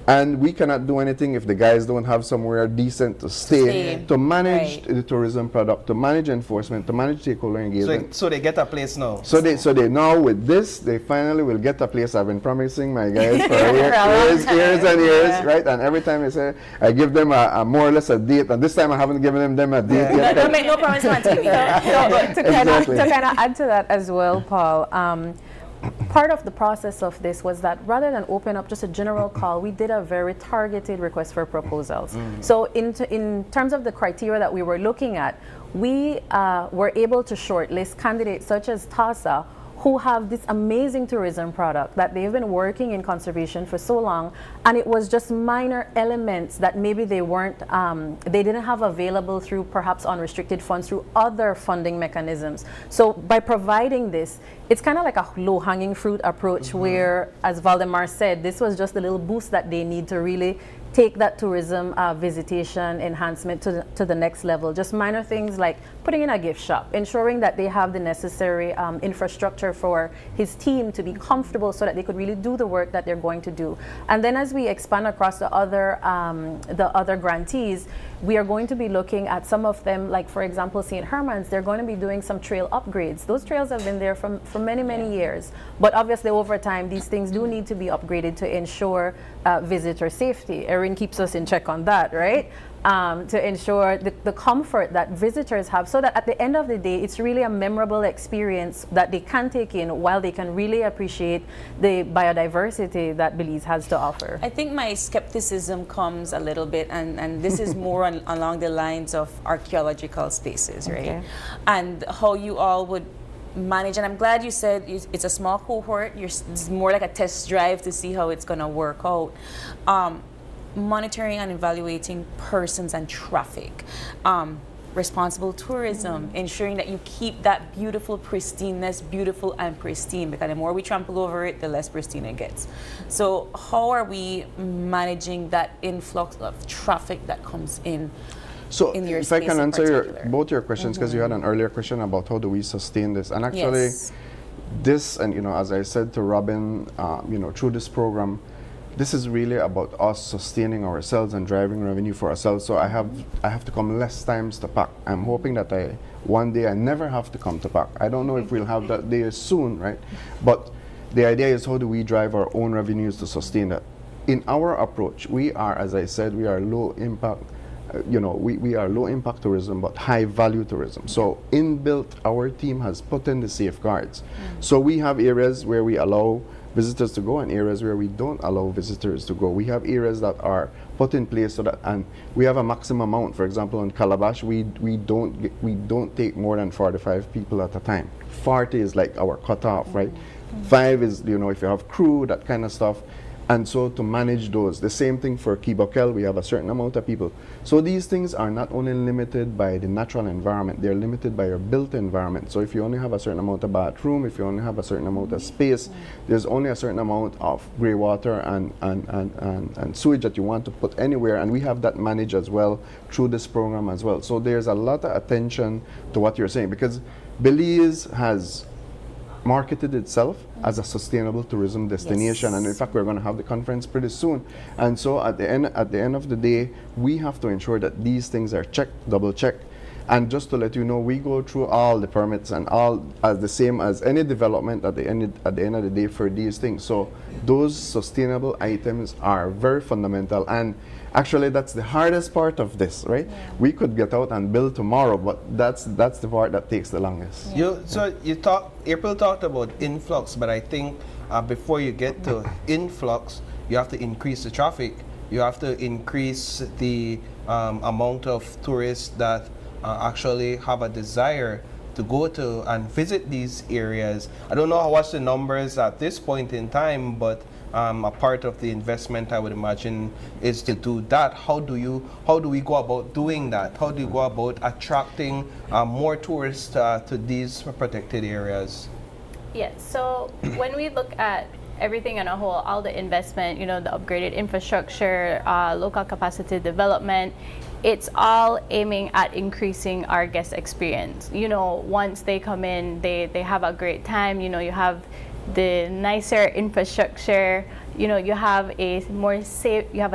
And we cannot do anything if the guys don't have somewhere decent to stay. To manage the tourism product, to manage enforcement, to manage stakeholder engagement. So they get a place now. So they now with this, they finally will get a place. I've been promising my guys for years and years, right? And every time I say, I give them a more or less a date, and this time I haven't given them a date yet. Don't make no promise on TV. To kind of add to that as well, Paul. Part of the process of this was that rather than open up just a general call, we did a very targeted request for proposals. So in terms of the criteria that we were looking at, we were able to shortlist candidates such as TASA, who have this amazing tourism product that they've been working in conservation for so long, and it was just minor elements that maybe they weren't, they didn't have available through perhaps unrestricted funds, through other funding mechanisms. So by providing this, it's kind of like a low-hanging fruit approach where, as Valdemar said, this was just a little boost that they need to really take that tourism visitation enhancement to the next level. Just minor things like putting in a gift shop, ensuring that they have the necessary infrastructure for his team to be comfortable so that they could really do the work that they're going to do. And then as we expand across the other grantees, we are going to be looking at some of them, like for example, St. Herman's, they're going to be doing some trail upgrades. Those trails have been there for many, many years. But obviously over time, these things do need to be upgraded to ensure visitor safety. Erin keeps us in check on that, right? To ensure the comfort that visitors have, so that at the end of the day, it's really a memorable experience that they can take in while they can really appreciate the biodiversity that Belize has to offer. I think my skepticism comes a little bit, and this is more along the lines of archaeological spaces, right? And how you all would manage, and I'm glad you said it's a small cohort, it's more like a test drive to see how it's going to work out. Monitoring and evaluating persons and traffic, responsible tourism, ensuring that you keep that beautiful pristineness beautiful and pristine, because the more we trample over it, the less pristine it gets. So how are we managing that influx of traffic that comes in? So if I can answer both your questions, because you had an earlier question about how do we sustain this, and actually this, and you know, as I said to Robin, you know, through this program, this is really about us sustaining ourselves and driving revenue for ourselves. So I have to come less times to PAC. I'm hoping that one day I never have to come to PAC. I don't know if we'll have that day soon, right? But the idea is, how do we drive our own revenues to sustain that? In our approach, we are, as I said, we are low impact. You know, we are low impact tourism, but high value tourism. So inbuilt, our team has put in the safeguards. So we have areas where we allow visitors to go and areas where we don't allow visitors to go. We have areas that are put in place so that, and we have a maximum amount. For example, in Calabash, we don't take more than 45 people at a time. 40 is like our cutoff, right? 5 is, you know, if you have crew, that kind of stuff. And so to manage those, the same thing for Kibokel, we have a certain amount of people. So these things are not only limited by the natural environment, they're limited by your built environment. So if you only have a certain amount of bathroom, if you only have a certain amount of space, there's only a certain amount of grey water and sewage that you want to put anywhere, and we have that managed as well through this program as well. So there's a lot of attention to what you're saying, because Belize has marketed itself as a sustainable tourism destination, and in fact we're going to have the conference pretty soon. And so at the end of the day, we have to ensure that these things are checked, double checked. And just to let you know, we go through all the permits and all as the same as any development at the end of the day for these things. So those sustainable items are very fundamental, and actually that's the hardest part of this, right? We could get out and build tomorrow, but that's the part that takes the longest. April talked about influx, but I think before you get to influx, you have to increase the traffic. You have to increase the amount of tourists that actually have a desire to go to and visit these areas. I don't know what's the numbers at this point in time, but a part of the investment, I would imagine, is to do that. How do we go about doing that? How do you go about attracting more tourists to these protected areas? Yes, so when we look at everything in a whole, all the investment, you know, the upgraded infrastructure, local capacity development, it's all aiming at increasing our guest experience. You know, once they come in, they have a great time. You know, you have the nicer infrastructure, you know, you have a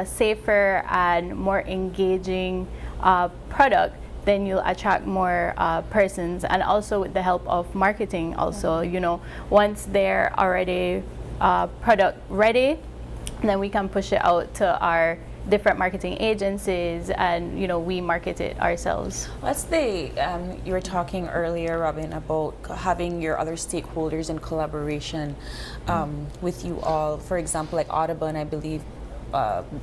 safer and more engaging product, then you'll attract more persons. And also with the help of marketing also, you know, once they're already product ready, then we can push it out to our different marketing agencies, and you know, we market it ourselves. Let's say you were talking earlier, Robin, about having your other stakeholders in collaboration with you all. For example, like Audubon, I believe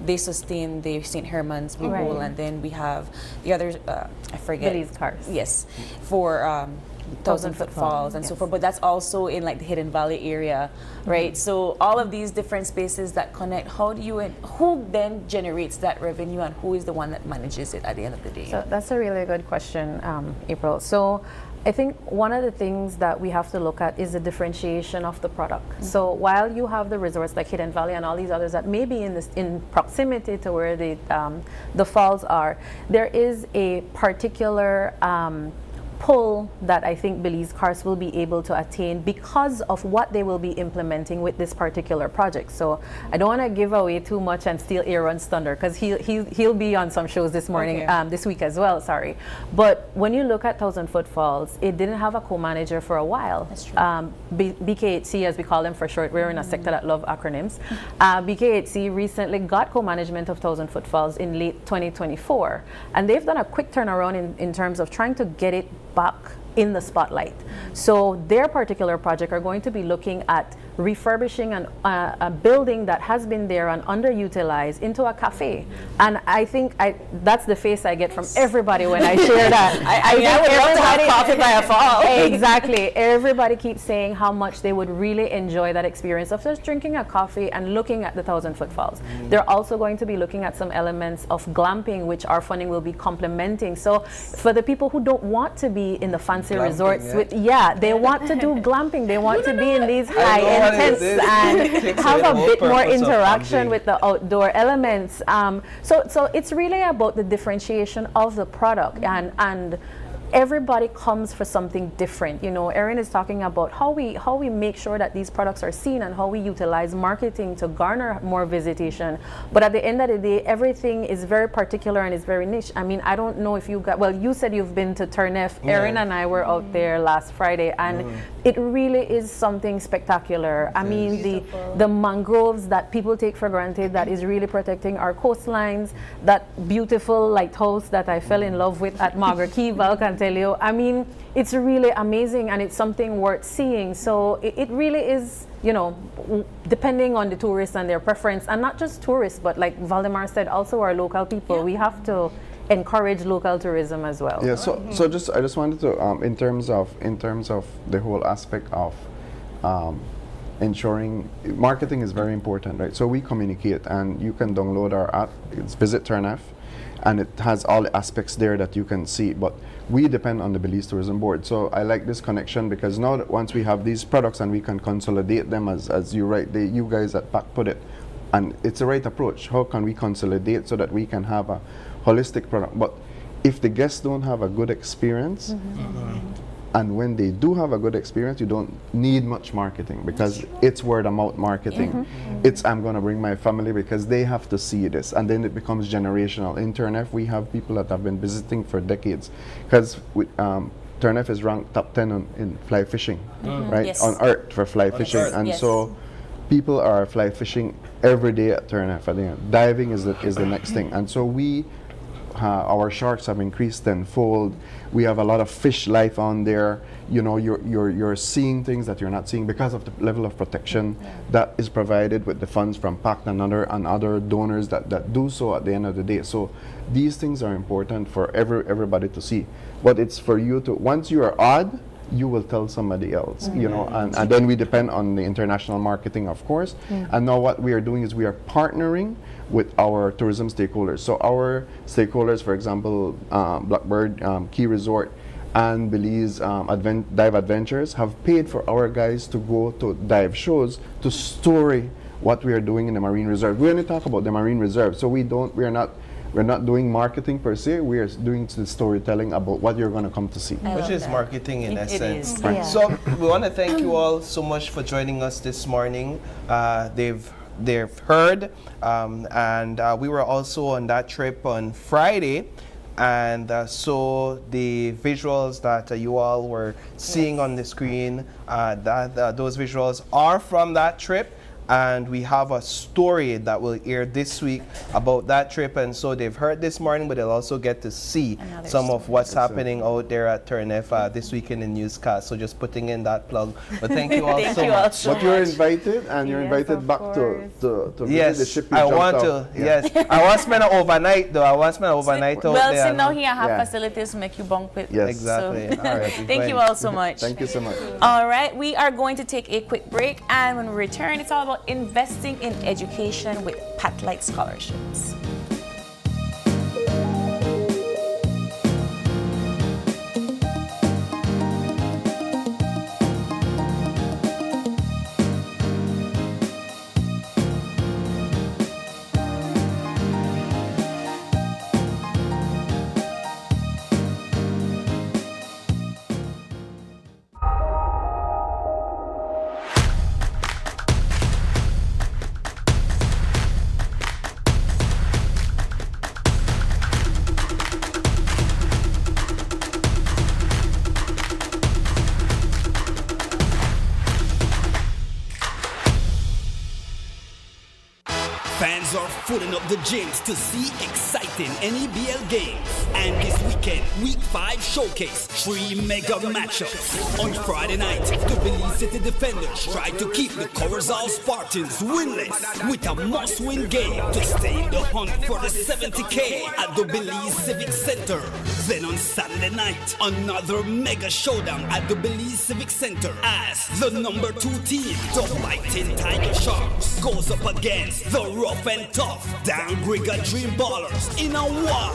they sustain the St. Herman's Blue Bowl, and then we have the others, I forget. Belize Cars. Yes, for Thousand Foot Falls and so forth, but that's also in like the Hidden Valley area, right? So all of these different spaces that connect, who then generates that revenue, and who is the one that manages it at the end of the day? So that's a really good question, April. So I think one of the things that we have to look at is the differentiation of the product. So while you have the resorts like Hidden Valley and all these others that may be in proximity to where the falls are, there is a particular pull that I think Belize Cars will be able to attain because of what they will be implementing with this particular project. So I don't want to give away too much and steal Aaron's thunder, because he'll be on some shows this morning, this week as well, sorry. But when you look at Thousand Foot Falls, it didn't have a co-manager for a while. That's true. BKHC, as we call them for short, we're in a sector that love acronyms. BKHC recently got co-management of Thousand Foot Falls in late 2024. And they've done a quick turnaround in terms of trying to get it back in the spotlight. So their particular project are going to be looking at refurbishing a building that has been there and underutilized into a cafe. And I think that's the face I get from everybody when I share that. I would love to have coffee by a fall. Exactly. Everybody keeps saying how much they would really enjoy that experience of just drinking a coffee and looking at the Thousand Foot Falls. They're also going to be looking at some elements of glamping, which our funding will be complementing. So for the people who don't want to be in the fancy glamping, resorts, they want to do glamping. They want to be in these high-end tents and have a bit more interaction with the outdoor elements. So it's really about the differentiation of the product, and everybody comes for something different. You know, Erin is talking about how we make sure that these products are seen and how we utilize marketing to garner more visitation. But at the end of the day, everything is very particular and is very niche. I mean, I don't know if you you said you've been to Turnef. Erin and I were out there last Friday, and it really is something spectacular. I mean, the mangroves that people take for granted, that is really protecting our coastlines, that beautiful lighthouse that I fell in love with at Margaret Key, can tell you. I mean, it's really amazing, and it's something worth seeing. So it really is, you know, depending on the tourists and their preference, and not just tourists, but like Valdemar said, also our local people. We have to encourage local tourism as well. Yeah. So I just wanted to in terms of the whole aspect of ensuring marketing is very important, right? So we communicate, and you can download our app. It's Visit Turnf, and it has all the aspects there that you can see. But we depend on the Belize Tourism Board. So I like this connection, because now that once we have these products and we can consolidate them, as you you guys at PAC put it, and it's the right approach. How can we consolidate so that we can have a holistic product? But if the guests don't have a good experience, and when they do have a good experience, you don't need much marketing, because it's word of mouth marketing. It's, I'm going to bring my family because they have to see this, and then it becomes generational. In Turnf, we have people that have been visiting for decades, because Turnf is ranked top 10 in fly fishing, right? Yes. On Earth for fly fishing. Earth, And yes. so people are fly fishing every day at Turnf. I think diving is the next thing. And so our sharks have increased tenfold. We have a lot of fish life on there. You know, you're seeing things that you're not seeing because of the level of protection that is provided with the funds from PAC and other donors that do so at the end of the day. So these things are important for everybody to see. But it's for you to, once you are odd, you will tell somebody else, you know, and then we depend on the international marketing, of course. And now what we are doing is we are partnering with our tourism stakeholders. So our stakeholders, for example, Blackbird, Key Resort, and Belize Dive Adventures have paid for our guys to go to dive shows to story what we are doing in the Marine Reserve. We only talk about the Marine Reserve, so we're not doing marketing per se. We are doing the storytelling about what you're going to come to see. Which is marketing in essence. is. Yeah. So we want to thank you all so much for joining us this morning. They've heard, and we were also on that trip on Friday. And so the visuals that you all were seeing on the screen, those visuals are from that trip. And we have a story that will air this week about that trip. And so they've heard this morning, but they'll also get to see some of what's happening out there at Turnf this week in the newscast. So just putting in that plug. But thank you all so much. But you're invited, and you're invited back to visit the ship you I jumped want off. to. Yes, I want to spend an overnight though. I want to spend an overnight out Well, there. so now here I have facilities to make you bunk with. Yes. Exactly. So All right. thank you all so much. Thank you so much. All right, we are going to take a quick break, and when we return, it's all about investing in education with Pathlight scholarships. Fans are filling up the gyms to see exciting NEBL games. And this weekend, Week 5 showcase 3 mega matchups. On Friday night, the Belize City Defenders try to keep the Corozal Spartans winless with a must-win game to stay in the hunt for the 70K at the Belize Civic Center. Then on Saturday night, another mega showdown at the Belize Civic Center as the number 2 team, the Fighting Tiger Sharks, goes up against the rough and tough Dan Grigga Dream Ballers in a war.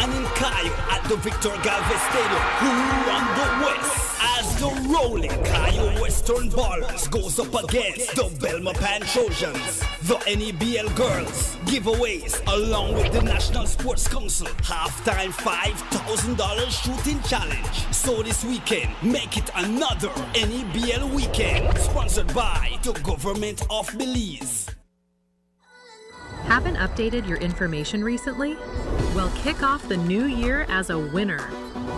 And in Cayo at the Victor Galvez Stadium, who run the West as the rolling Cayo Western Ballers goes up against the Belmopan Trojans. The NEBL Girls giveaways along with the National Sports Council halftime $5,000 shooting challenge. So this weekend, make it another NEBL weekend, sponsored by the Government of Belize. Haven't updated your information recently? Well, kick off the new year as a winner.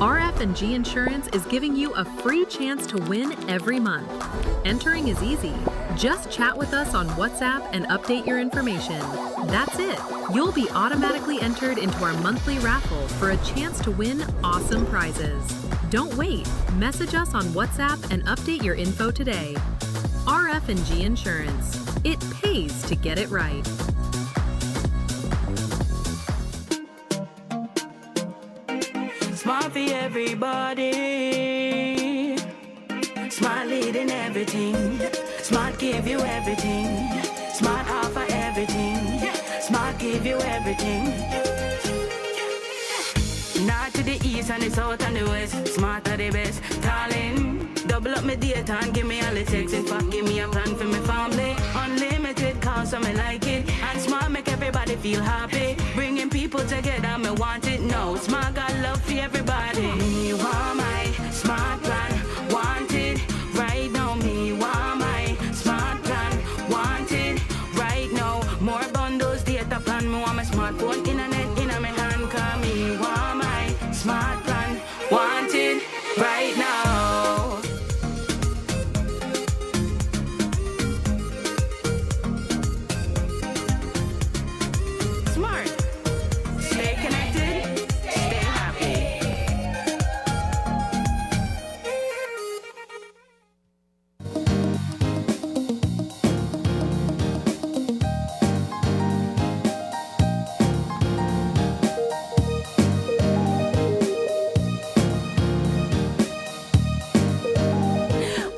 RF&G Insurance is giving you a free chance to win every month. Entering is easy. Just chat with us on WhatsApp and update your information. That's it. You'll be automatically entered into our monthly raffle for a chance to win awesome prizes. Don't wait. Message us on WhatsApp and update your info today. RF&G Insurance. It pays to get it right. Smart for everybody. Smart leading everything. Smart give you everything. Smart offer everything. Smart give you everything. North to the east and the south and the west. Smart are the best. Darling, double up my data and give me all the text. In fact, give me a plan for my family. Unlimited calls, so me like it. And Smart make everybody feel happy. Bringing people together, me want it now. Smart got love for everybody. Me want my Smart plan. Want it right now. Me want my Smart plan. Want it right now. More bundles, data plan. Me want my smartphone, internet in my hand. Cause me want my Smart plan. Want it right now. Smart. Stay connected. Stay happy.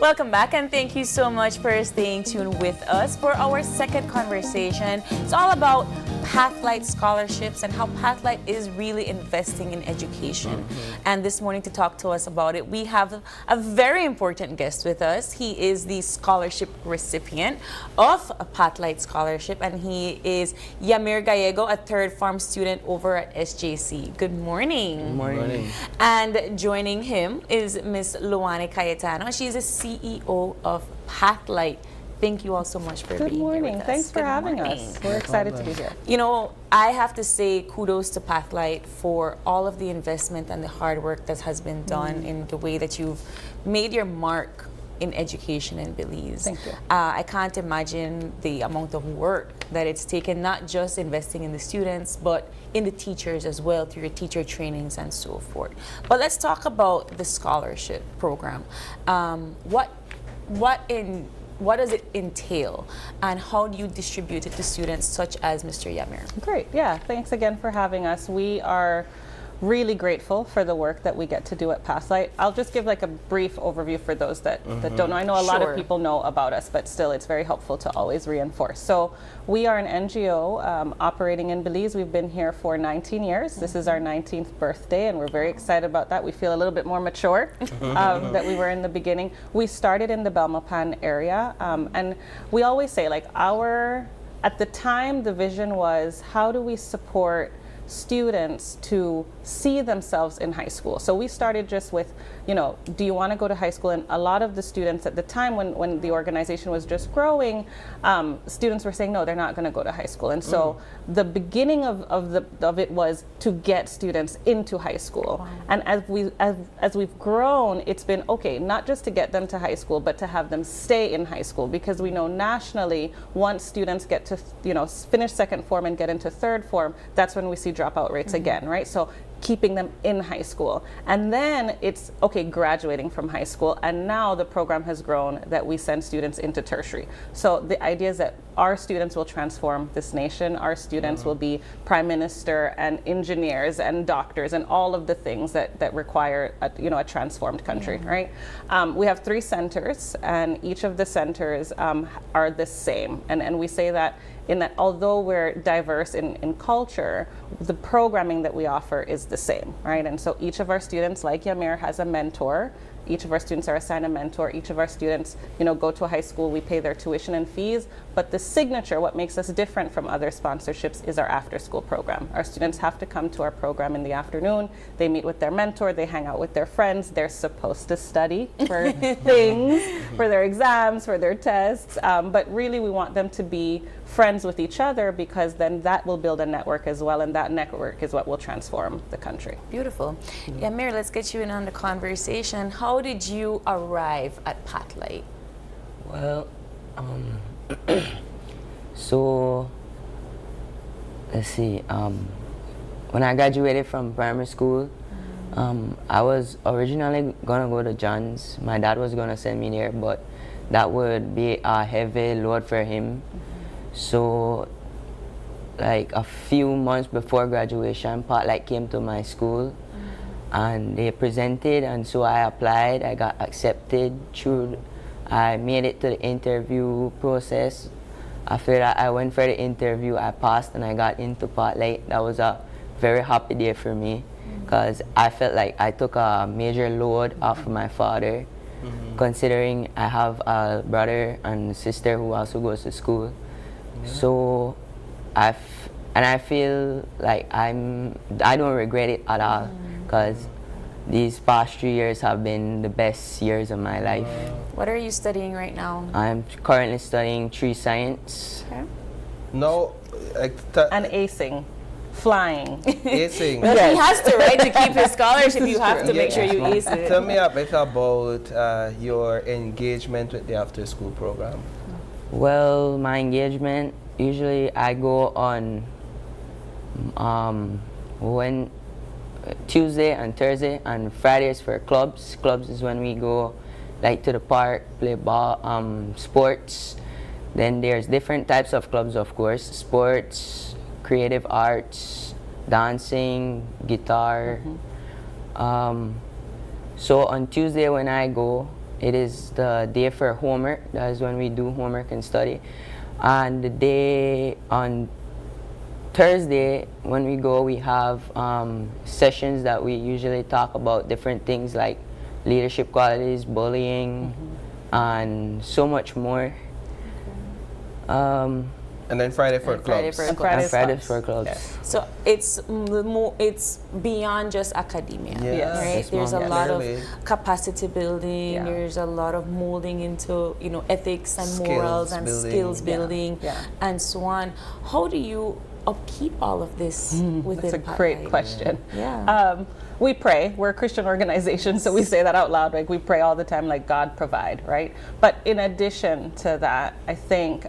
Welcome back, and thank you so much for staying tuned with us for our second conversation. It's all about Pathlight scholarships and how Pathlight is really investing in education. And this morning to talk to us about it, we have a very important guest with us. He is the scholarship recipient of a Pathlight scholarship, and he is Yamir Gallego, a third farm student over at SJC. Good morning. Good morning. And joining him is Miss Luane Cayetano. She's a CEO of Pathlight. Thank you all so much for being here with us. Good morning. Thanks for having us. We're excited to be here. You know, I have to say kudos to Pathlight for all of the investment and the hard work that has been done in the way that you've made your mark in education in Belize. Thank you. I can't imagine the amount of work that it's taken, not just investing in the students, but in the teachers as well, through your teacher trainings and so forth. But let's talk about the scholarship program. What does it entail, and how do you distribute it to students such as Mr. Yamir? Great. Yeah. Thanks again for having us. We are really grateful for the work that we get to do at Pathlight. I'll just give like a brief overview for those that don't know. I know a lot of people know about us, but still it's very helpful to always reinforce. So we are an NGO operating in Belize. We've been here for 19 years. This is our 19th birthday, and we're very excited about that. We feel a little bit more mature that we were in the beginning. We started in the Belmopan area, and we always say like at the time the vision was, how do we support students to see themselves in high school? So we started just with, you know, do you want to go to high school? And a lot of the students at the time when the organization was just growing, students were saying, no, they're not going to go to high school. And so the beginning of it was to get students into high school. Wow. And as we've grown, it's been, okay, not just to get them to high school, but to have them stay in high school, because we know nationally, once students get to, you know, finish second form and get into third form, that's when we see dropout rates again, right? So keeping them in high school. And then it's, okay, graduating from high school. And now the program has grown that we send students into tertiary. So the idea is that our students will transform this nation. Our students will be prime minister and engineers and doctors and all of the things that require a transformed country, right? We have 3 centers, and each of the centers are the same. And we say that in that although we're diverse in culture, the programming that we offer is the same, right? And so each of our students, like Yamir, has a mentor. Each of our students are assigned a mentor. Each of our students, go to a high school, we pay their tuition and fees. But the signature, what makes us different from other sponsorships, is our after-school program. Our students have to come to our program in the afternoon. They meet with their mentor. They hang out with their friends. They're supposed to study for things, for their exams, for their tests. But really, we want them to be friends with each other, because then that will build a network as well, and that network is what will transform the country. Beautiful. Yamir, let's get you in on the conversation. How did you arrive at Pathlight? Well, so let's see. When I graduated from primary school, I was originally gonna go to John's. My dad was gonna send me there, but that would be a heavy load for him. So, like a few months before graduation, Pathlight came to my school, and they presented, and so I applied. I got accepted through I made it to the interview process. After that, I went for the interview, I passed, and I got into Pathlight. That was a very happy day for me, because I felt like I took a major load off of my father, considering I have a brother and sister who also goes to school. So I feel like I don't regret it at all, because these past 3 years have been the best years of my life. What are you studying right now? I'm currently studying tree science. Okay. No, and acing. Flying. Acing. Well, he has to, right? To keep his scholarship, you have to make sure you ace it. Tell me a bit about your engagement with the after-school program. Well, my engagement, usually I go on Tuesday and Thursday, and Fridays for clubs. Clubs is when we go like to the park, play ball, sports. Then there's different types of clubs, of course: sports, creative arts, dancing, guitar. So on Tuesday when I go, it is the day for homework. That is when we do homework and study. And the day on Thursday when we go, we have sessions that we usually talk about different things like leadership qualities, bullying, and so much more. And then Friday for clubs. Fridays for clubs. Yes. So it's beyond just academia, right? Yes, There's a ma'am. lot Clearly. of capacity building. There's a lot of molding into ethics and morals and skills building and so on. How do you upkeep all of this within That's a great question. Yeah. We pray. We're a Christian organization, so we say that out loud. Like, we pray all the time, like, God provide, right? But in addition to that, I think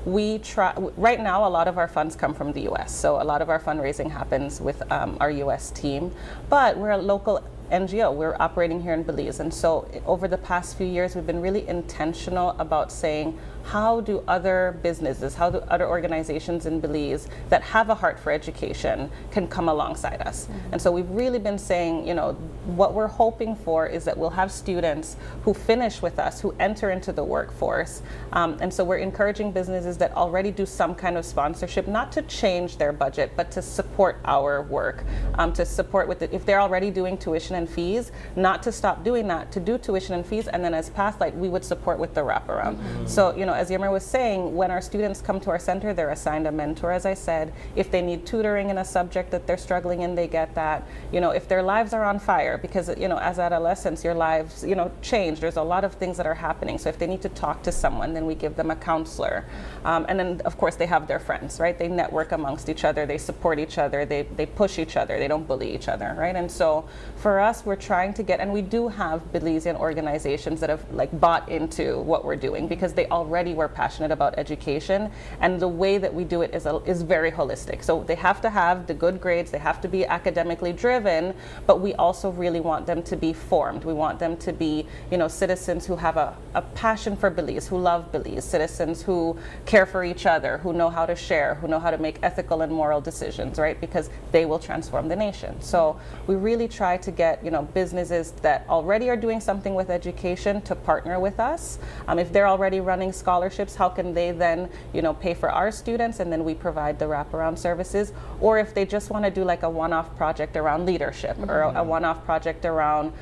we try. Right now, a lot of our funds come from the U.S., so a lot of our fundraising happens with our U.S. team. But we're a local NGO. We're operating here in Belize, and so over the past few years, we've been really intentional about saying, how do other businesses, how do other organizations in Belize that have a heart for education can come alongside us? And so we've really been saying, what we're hoping for is that we'll have students who finish with us, who enter into the workforce. And so we're encouraging businesses that already do some kind of sponsorship, not to change their budget, but to support our work, to support with it. If they're already doing tuition and fees, not to stop doing that, to do tuition and fees, and then as Pathlight, we would support with the wraparound. So, as Yammer was saying, when our students come to our center, they're assigned a mentor, as I said. If they need tutoring in a subject that they're struggling in, they get that. If their lives are on fire, because, as adolescents, your lives, change. There's a lot of things that are happening. So if they need to talk to someone, then we give them a counselor. And then, of course, they have their friends, right? They network amongst each other. They support each other. They push each other. They don't bully each other, right? And so for us, we're trying to get, and we do have Belizean organizations that have bought into what we're doing, because they already were passionate about education, and the way that we do it is very holistic. So they have to have the good grades, they have to be academically driven, but we also really want them to be formed. We want them to be, citizens who have a passion for Belize, who love Belize, citizens who care for each other, who know how to share, who know how to make ethical and moral decisions, right? Because they will transform the nation. So we really try to get, businesses that already are doing something with education to partner with us. If they're already running scholarships, how can they then, pay for our students, and then we provide the wraparound services? Or if they just want to do a one-off project around leadership, or a one-off project around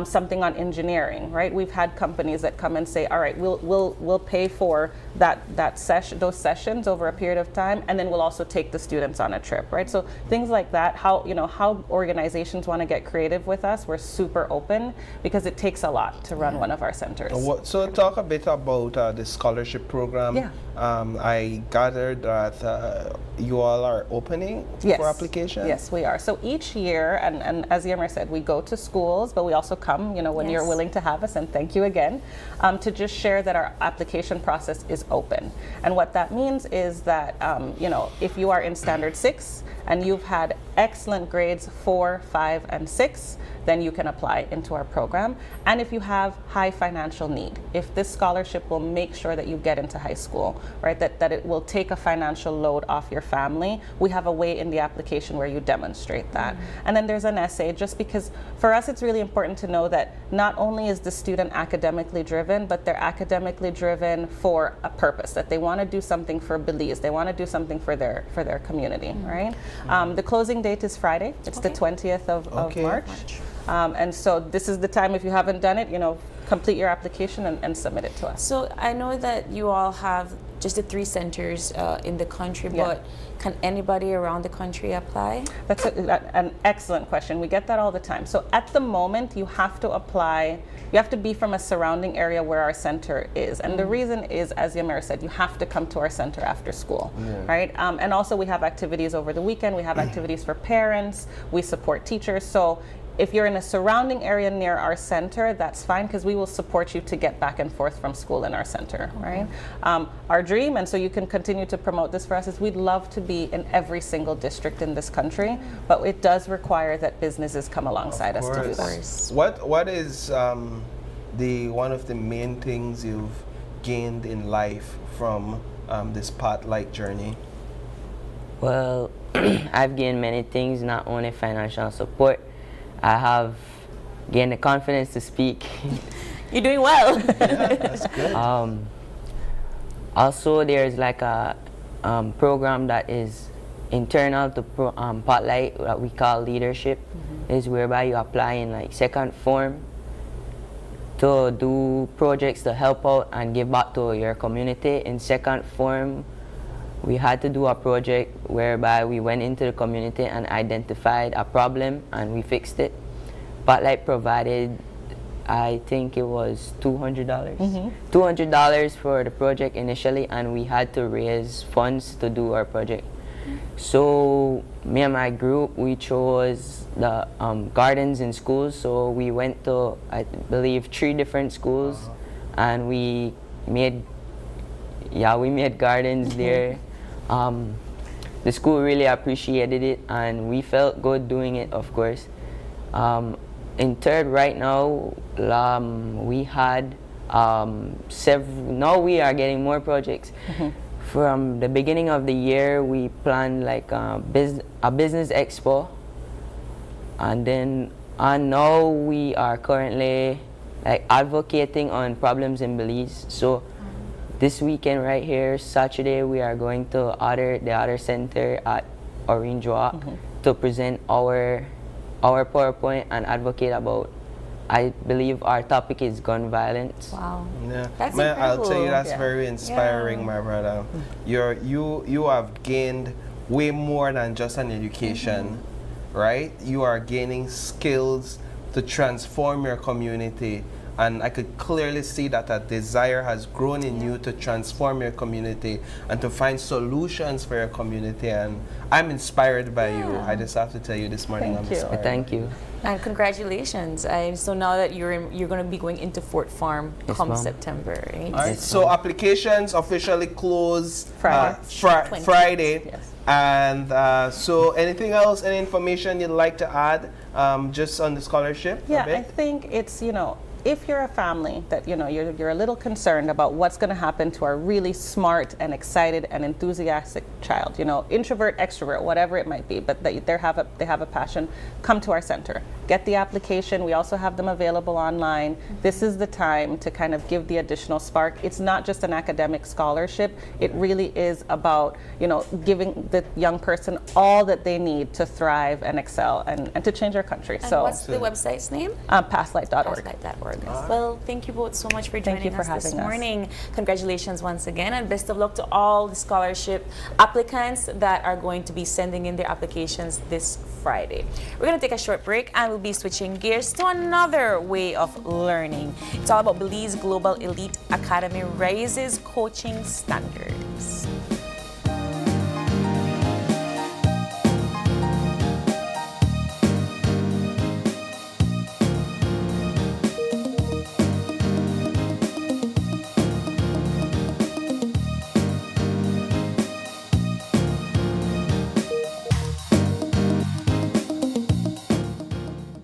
something on engineering, right? We've had companies that come and say, all right, we'll pay for those sessions over a period of time, and then we'll also take the students on a trip, right? So things like that, how organizations want to get creative with us, we're super open, because it takes a lot to run one of our centers. So talk a bit about the scholarship program. Yeah. I gathered that you all are opening for application? Yes, we are. So each year, and as Yammer said, we go to schools, but we also come, when you're willing to have us, and thank you again, to just share that our application process is open. And what that means is that, if you are in Standard 6 and you've had excellent grades 4, 5, and 6, then you can apply into our program. And if you have high financial need, if this scholarship will make sure that you get into high school, right, that it will take a financial load off your family, we have a way in the application where you demonstrate that. And then there's an essay, just because for us it's really important to know that not only is the student academically driven, but they're academically driven for a purpose, that they want to do something for Belize, they want to do something for their community, right? The closing date is Friday. It's the 20th of March. And so this is the time, if you haven't done it, complete your application and submit it to us. So I know that you all have just the 3 centers in the country, but can anybody around the country apply? That's an excellent question. We get that all the time. So at the moment, you have to apply. You have to be from a surrounding area where our center is. And the reason is, as Yamira said, you have to come to our center after school, right? And also we have activities over the weekend. We have activities for parents. We support teachers. So if you're in a surrounding area near our center, that's fine, because we will support you to get back and forth from school in our center, right? Our dream, and so you can continue to promote this for us, is we'd love to be in every single district in this country, but it does require that businesses come alongside us to do that. What is one of the main things you've gained in life from this Pathlight journey? Well, I've gained many things, not only financial support. I have gained the confidence to speak. You're doing well. Yeah, that's good. Also, there's like a program that is internal to Pathlight that we call leadership, is whereby you apply in like second form to do projects to help out and give back to your community. In second form, we had to do a project whereby we went into the community and identified a problem and we fixed it. Pathlight provided, I think it was $200. $200 for the project initially, and we had to raise funds to do our project. So me and my group, we chose the gardens in schools. So we went to, I believe, 3 different schools, and we made gardens there. The school really appreciated it, and we felt good doing it, of course. In third, right now, we had now we are getting more projects. From the beginning of the year, we planned like a business expo, and now we are currently like advocating on problems in Belize. So this weekend right here, Saturday, we are going to the other center at Orange Walk to present our PowerPoint and advocate about, I believe our topic is gun violence. Wow. Yeah. That's Man, I'll incredible. tell you, that's very inspiring, my brother. You have gained way more than just an education, right? You are gaining skills to transform your community. And I could clearly see that a desire has grown in you to transform your community and to find solutions for your community. And I'm inspired by you. I just have to tell you this morning, I'm inspired. Thank you. And congratulations. So now that you're going to be going into Fort Farm come September, right? All right, so applications officially close Friday. Yes. And so anything else, any information you'd like to add just on the scholarship? Yeah, I think it's, if you're a family that you're a little concerned about what's going to happen to our really smart and excited and enthusiastic child, introvert, extrovert, whatever it might be, but they have a passion, come to our center, get the application. We also have them available online. This is the time to kind of give the additional spark. It's not just an academic scholarship. It really is about giving the young person all that they need to thrive and excel and to change our country. And what's the website's name? Pathlight.org. Pathlight.org. Well, thank you both so much for joining us this morning. Congratulations once again, and best of luck to all the scholarship applicants that are going to be sending in their applications this Friday. We're going to take a short break, and we'll be switching gears to another way of learning. It's all about Belize Global Elite Academy raises coaching standards.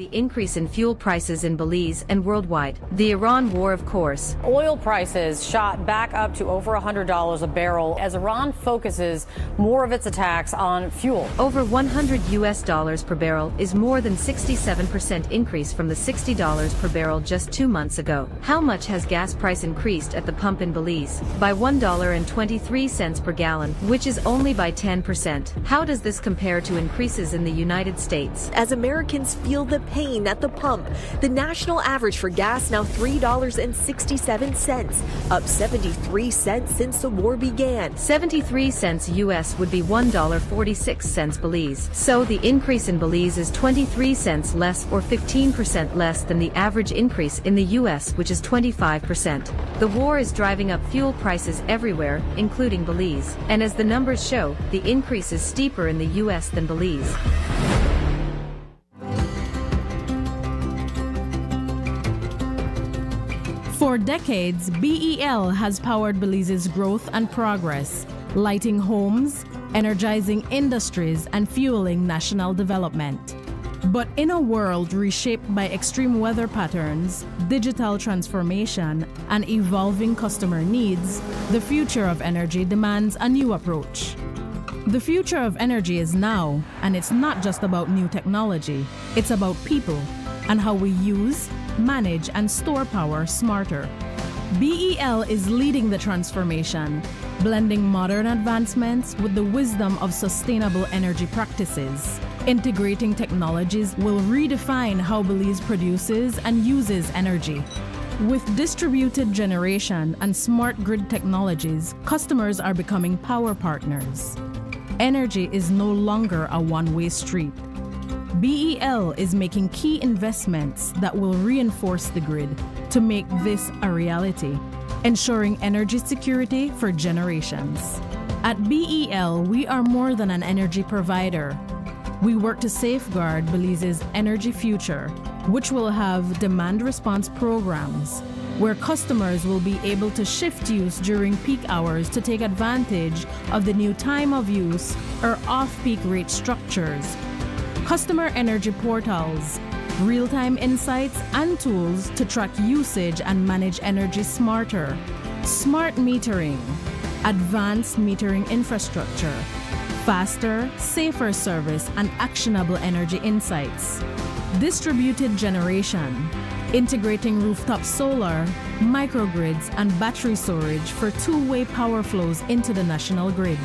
the increase in fuel prices in Belize and worldwide. The Iran war, of course. Oil prices shot back up to over $100 a barrel as Iran focuses more of its attacks on fuel. Over $100 per barrel is more than 67% increase from the $60 per barrel just 2 months ago. How much has gas price increased at the pump in Belize? By $1.23 per gallon, which is only by 10%. How does this compare to increases in the United States? As Americans feel the pain at the pump, the national average for gas now $3.67, up 73 cents since the war began. 73 cents US would be $1.46 Belize. So the increase in Belize is 23 cents less or 15% less than the average increase in the US, which is 25%. The war is driving up fuel prices everywhere, including Belize. And as the numbers show, the increase is steeper in the US than Belize. For decades, BEL has powered Belize's growth and progress, lighting homes, energizing industries, and fueling national development. But in a world reshaped by extreme weather patterns, digital transformation, and evolving customer needs, the future of energy demands a new approach. The future of energy is now, and it's not just about new technology. It's about people and how we use, manage, and store power smarter. BEL is leading the transformation, blending modern advancements with the wisdom of sustainable energy practices. Integrating technologies will redefine how Belize produces and uses energy. With distributed generation and smart grid technologies, customers are becoming power partners. Energy is no longer a one-way street. BEL is making key investments that will reinforce the grid to make this a reality, ensuring energy security for generations. At BEL, we are more than an energy provider. We work to safeguard Belize's energy future, which will have demand response programs, where customers will be able to shift use during peak hours to take advantage of the new time of use or off-peak rate structures, customer energy portals, real-time insights and tools to track usage and manage energy smarter, smart metering, advanced metering infrastructure, faster, safer service and actionable energy insights, distributed generation, integrating rooftop solar, microgrids, and battery storage for two-way power flows into the national grid.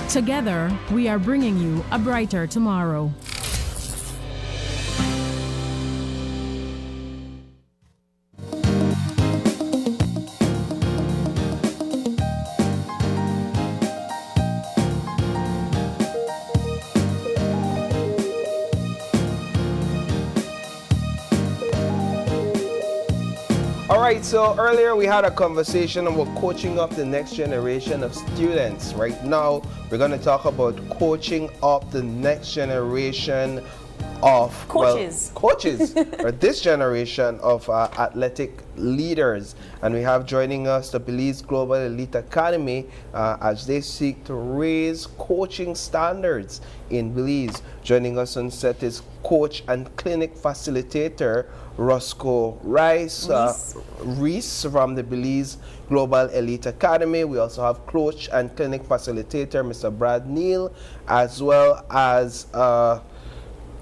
Together, we are bringing you a brighter tomorrow. Alright, so earlier we had a conversation about coaching up the next generation of students. Right now, we're going to talk about coaching up the next generation of coaches, or this generation of athletic leaders. And we have joining us the Belize Global Elite Academy as they seek to raise coaching standards in Belize. Joining us on set is coach and clinic facilitator Roscoe Reese from the Belize Global Elite Academy. We also have coach and clinic facilitator Mr. Brad Neal, as well as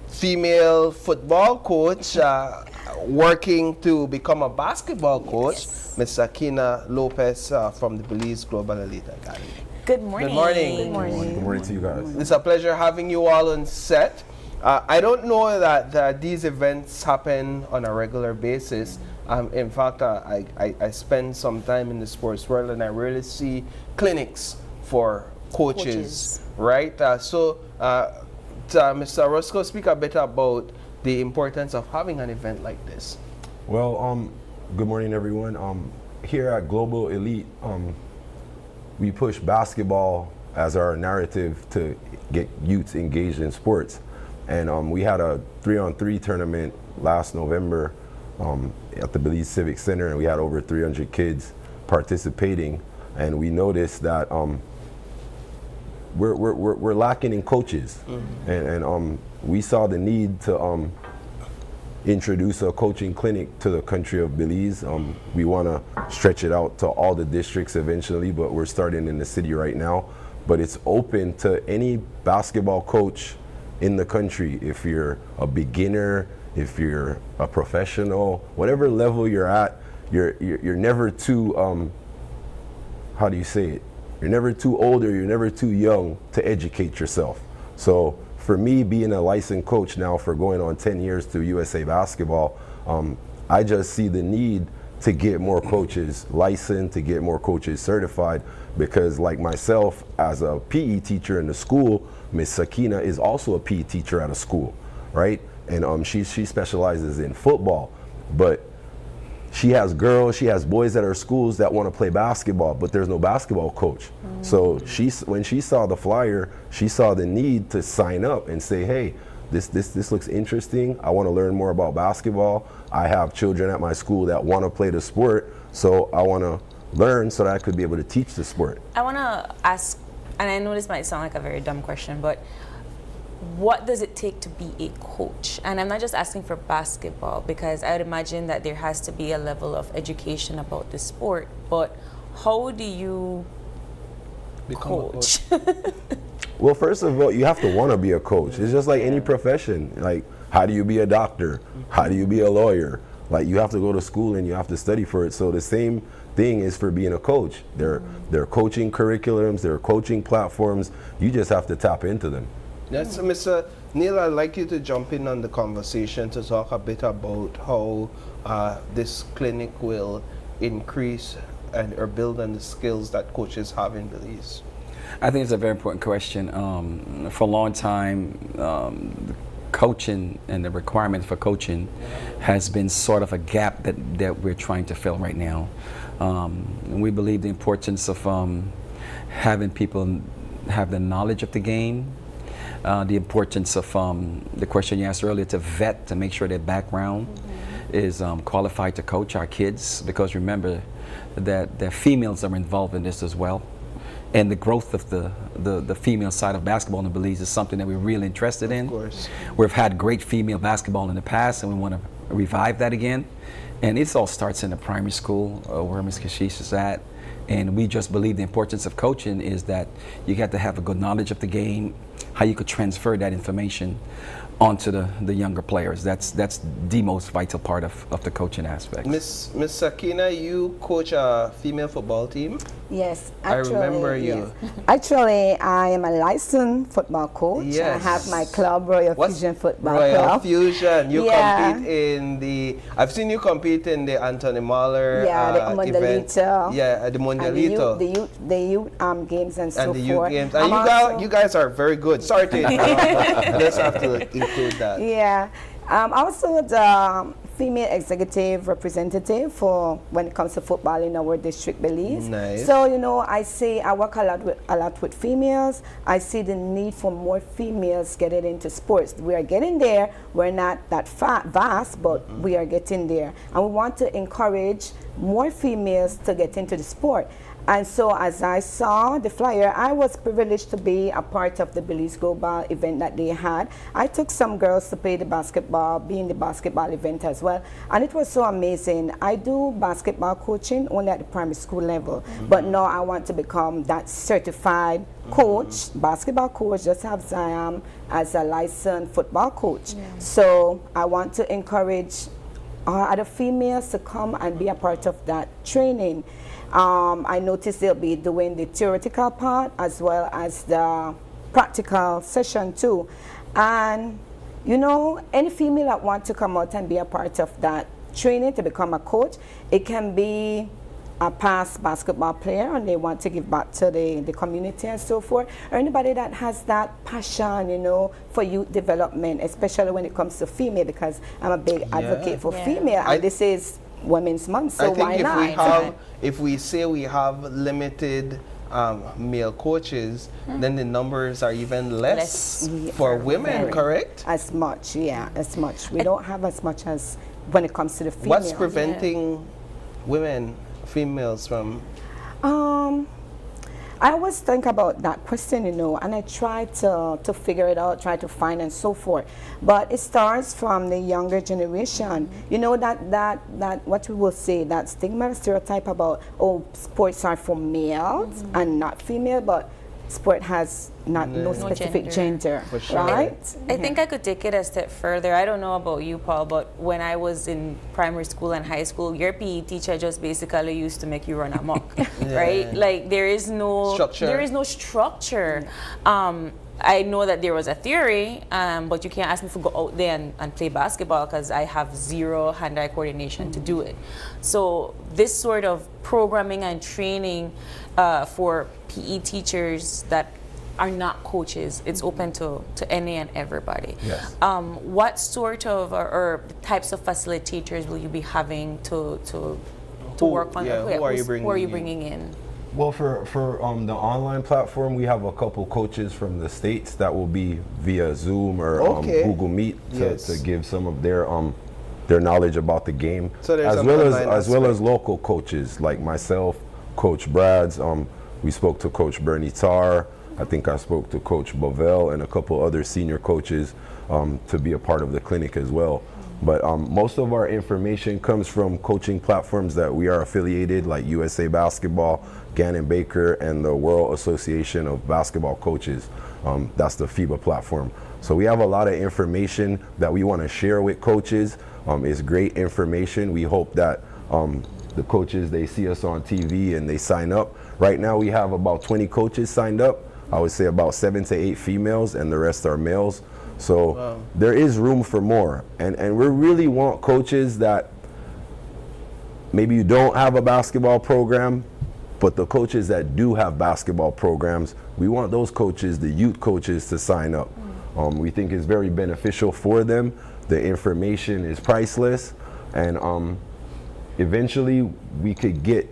female football coach working to become a basketball coach, Ms. Sakina Lopez from the Belize Global Elite Academy. Good morning. Good morning. Good morning. Good morning to you guys. It's a pleasure having you all on set. I don't know that these events happen on a regular basis. In fact, I spend some time in the sports world and I rarely see clinics for coaches. Right? Mr. Roscoe, speak a bit about the importance of having an event like this. Well, good morning, everyone. Here at Global Elite, we push basketball as our narrative to get youths engaged in sports. And we had a 3-on-3 tournament last November at the Belize Civic Center, and we had over 300 kids participating. And we noticed that we're lacking in coaches, and we saw the need to introduce a coaching clinic to the country of Belize. We want to stretch it out to all the districts eventually, but we're starting in the city right now. But it's open to any basketball coach in the country. If you're a beginner, if you're a professional, whatever level you're at, you're never too, how do you say it? You're never too old or you're never too young to educate yourself. So for me, being a licensed coach now for going on 10 years through USA Basketball, I just see the need to get more coaches licensed, to get more coaches certified, because like myself, as a PE teacher in the school, Miss Sakina is also a PE teacher at a school, right? And she specializes in football, but she has girls, she has boys at her schools that want to play basketball, but there's no basketball coach. So when she saw the flyer, she saw the need to sign up and say, hey, this looks interesting. I want to learn more about basketball. I have children at my school that want to play the sport, so I want to learn so that I could be able to teach the sport. I want to ask, and I know this might sound like a very dumb question, but what does it take to be a coach? And I'm not just asking for basketball, because I would imagine that there has to be a level of education about the sport, but how do you coach? Well, first of all, you have to want to be a coach. It's just like any profession. Like, how do you be a doctor? How do you be a lawyer? Like, you have to go to school and you have to study for it. So the same thing is for being a coach. There are coaching curriculums, there are coaching platforms. You just have to tap into them. Yes, so Mr. Neil, I'd like you to jump in on the conversation to talk a bit about how this clinic will increase or build on the skills that coaches have in Belize. I think it's a very important question. For a long time, the coaching and the requirement for coaching has been sort of a gap that we're trying to fill right now. And we believe the importance of having people have the knowledge of the game, the importance of the question you asked earlier, to vet, to make sure their background is qualified to coach our kids, because remember that females are involved in this as well. And the growth of the female side of basketball in Belize is something that we're really interested in. Of course. We've had great female basketball in the past, and we want to revive that again. And it all starts in the primary school, where Ms. Kashish is at. And we just believe the importance of coaching is that you got to have a good knowledge of the game, how you could transfer that information onto the younger players. That's the most vital part of the coaching aspect. Miss Sakina, you coach a female football team? Yes, actually, I remember you. Yes. Actually, I am a licensed football coach. Yes. I have my club, Royal Fusion Football Royal Club. Fusion. You compete in the, I've seen you compete in the Anthony Mahler the event. Yeah, the Mundialito. And the youth games and so forth. And the youth games. And you guys are very good. Sorry to interrupt. Let's have to include that. Yeah. Also the female executive representative for when it comes to football in our district, Belize. Nice. So, you know, I work a lot with females. I see the need for more females getting into sports. We are getting there. We're not that vast, but we are getting there. And we want to encourage more females to get into the sport. And so as I saw the flyer, I was privileged to be a part of the Belize Global event that they had. I took some girls to play the basketball, be in the basketball event as well. And it was so amazing. I do basketball coaching only at the primary school level. But now I want to become that certified coach, basketball coach, just as I am as a licensed football coach. So I want to encourage other females to come and be a part of that training. I noticed they'll be doing the theoretical part as well as the practical session too. And you know, any female that wants to come out and be a part of that training to become a coach, it can be a past basketball player and they want to give back to the community and so forth, or anybody that has that passion, you know, for youth development, especially when it comes to female, because I'm a big advocate for female, and this is Women's Month, so why not? If we say we have limited male coaches, then the numbers are even less for women, correct? As much, as much. We don't have as much as when it comes to the female. What's preventing females from? I always think about that question, you know, and I try to figure it out, try to find and so forth. But it starts from the younger generation. You know, that what we will say, that stigma, stereotype about, oh, sports are for males and not female, but sport has no specific gender, For sure. right? I think I could take it a step further. I don't know about you, Paul, but when I was in primary school and high school, your PE teacher just basically used to make you run amok, right? Like there is no structure. There is no structure. I know that there was a theory, but you can't ask me to go out there and play basketball because I have zero hand-eye coordination to do it. So this sort of programming and training for PE teachers that are not coaches, it's open to any and everybody. Yes. What sort of or types of facilitators will you be having to work on? Who are you bringing in? Well, for the online platform, we have a couple coaches from the States that will be via Zoom or Google Meet to give some of their knowledge about the game, So there's as well as local coaches like myself, Coach Brad's. We spoke to Coach Bernie Tarr. I think I spoke to Coach Bovell and a couple other senior coaches to be a part of the clinic as well. But most of our information comes from coaching platforms that we are affiliated, like USA Basketball, Gannon Baker, and the World Association of Basketball Coaches. That's the FIBA platform. So we have a lot of information that we want to share with coaches. It's great information. We hope that the coaches, they see us on TV and they sign up. Right now we have about 20 coaches signed up. I would say about 7 to 8 females and the rest are males. So there is room for more. And we really want coaches that maybe you don't have a basketball program, but the coaches that do have basketball programs, we want those coaches, the youth coaches, to sign up. We think it's very beneficial for them. The information is priceless. And eventually we could get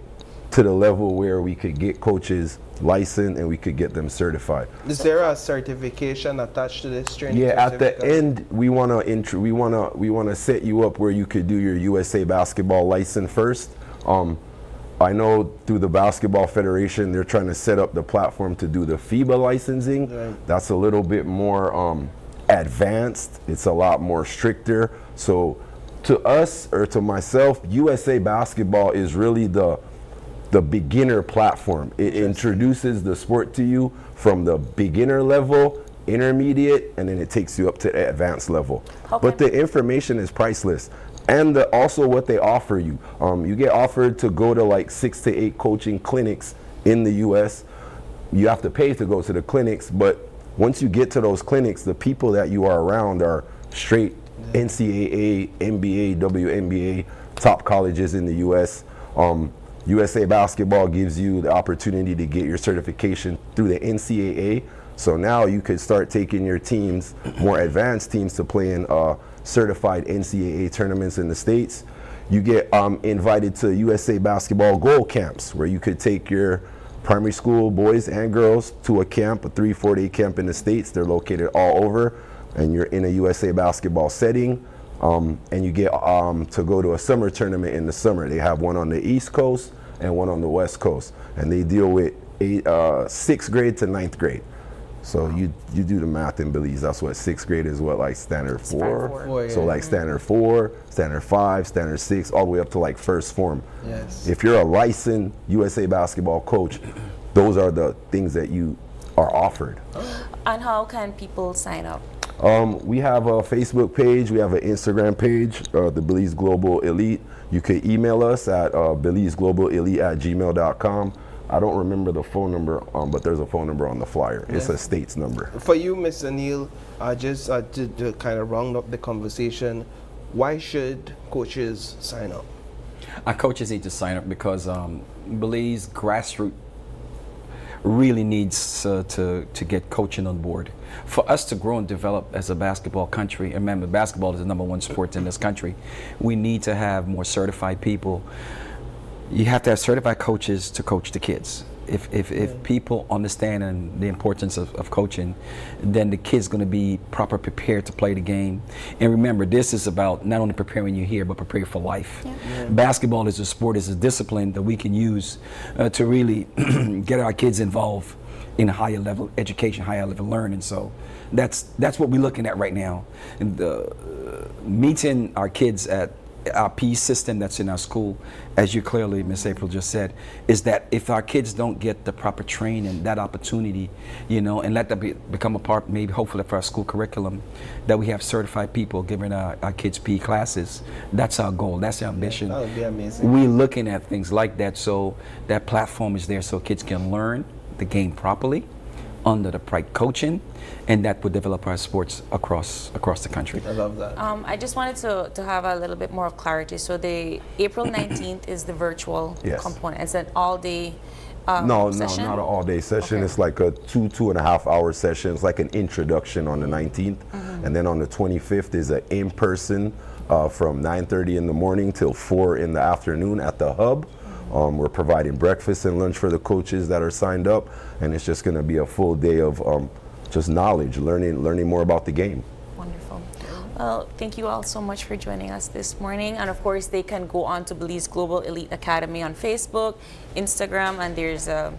to the level where we could get coaches licensed and we could get them certified. Is there a certification attached to this training? Yeah, at the end we want to set you up where you could do your USA Basketball license first. I know through the Basketball Federation they're trying to set up the platform to do the FIBA licensing. Right. That's a little bit more advanced. It's a lot more stricter. So to us, or to myself, USA Basketball is really the beginner platform. It introduces the sport to you from the beginner level, intermediate, and then it takes you up to the advanced level. But the information is priceless. And also what they offer you. You get offered to go to like 6 to 8 coaching clinics in the US. You have to pay to go to the clinics, but once you get to those clinics, the people that you are around are straight NCAA, NBA, WNBA, top colleges in the US. USA Basketball gives you the opportunity to get your certification through the NCAA. So now you could start taking your teams, more advanced teams, to play in certified NCAA tournaments in the States. You get invited to USA Basketball Gold Camps, where you could take your primary school boys and girls to a camp, a 3-4 day camp in the States. They're located all over, and you're in a USA Basketball setting. And you get to go to a summer tournament in the summer. They have one on the East Coast and one on the West Coast, and they deal with 6th grade to 9th grade. So you do the math in Belize. That's what 6th grade is, what, like standard 4? So like standard 4, standard 5, standard 6, all the way up to like first form. Yes. If you're a licensed USA Basketball coach, those are the things that you are offered. And how can people sign up? We have a Facebook page, we have an Instagram page, the Belize Global Elite. You could email us at BelizeGlobalElite@gmail.com. I don't remember the phone number, but there's a phone number on the flyer. It's a state's number. For you, Mr. Neil, just to kind of round up the conversation, why should coaches sign up? Our coaches need to sign up because Belize grassroots really needs to get coaching on board. For us to grow and develop as a basketball country, and remember, basketball is the #1 sport in this country, we need to have more certified people. You have to have certified coaches to coach the kids. if people understand and the importance of coaching, then the kid's going to be proper prepared to play the game. And remember, this is about not only preparing you here, but preparing for life. Basketball is a sport, is a discipline that we can use to really get our kids involved in a higher level education, higher level learning. So that's what we're looking at right now. And meeting our kids at our PE system that's in our school, as you clearly, Miss April just said, is that if our kids don't get the proper training, that opportunity, and let that become a part, maybe hopefully for our school curriculum, that we have certified people giving our kids PE classes. That's our goal. That's our ambition. That would be amazing. We're looking at things like that, so that platform is there so kids can learn the game properly under the right coaching, and that would develop our sports across the country. I love that. I just wanted to have a little bit more of clarity. So the April 19th is the virtual component. It's an all-day No, session? not an all-day session. Okay. It's like a 2.5 hour session. It's like an introduction on the 19th. And then on the 25th is an in-person from 9:30 in the morning till 4 in the afternoon at the hub. We're providing breakfast and lunch for the coaches that are signed up, and it's just going to be a full day of just knowledge, learning more about the game. Wonderful. Well, thank you all so much for joining us this morning. And of course, they can go on to Belize Global Elite Academy on Facebook, Instagram, and there's a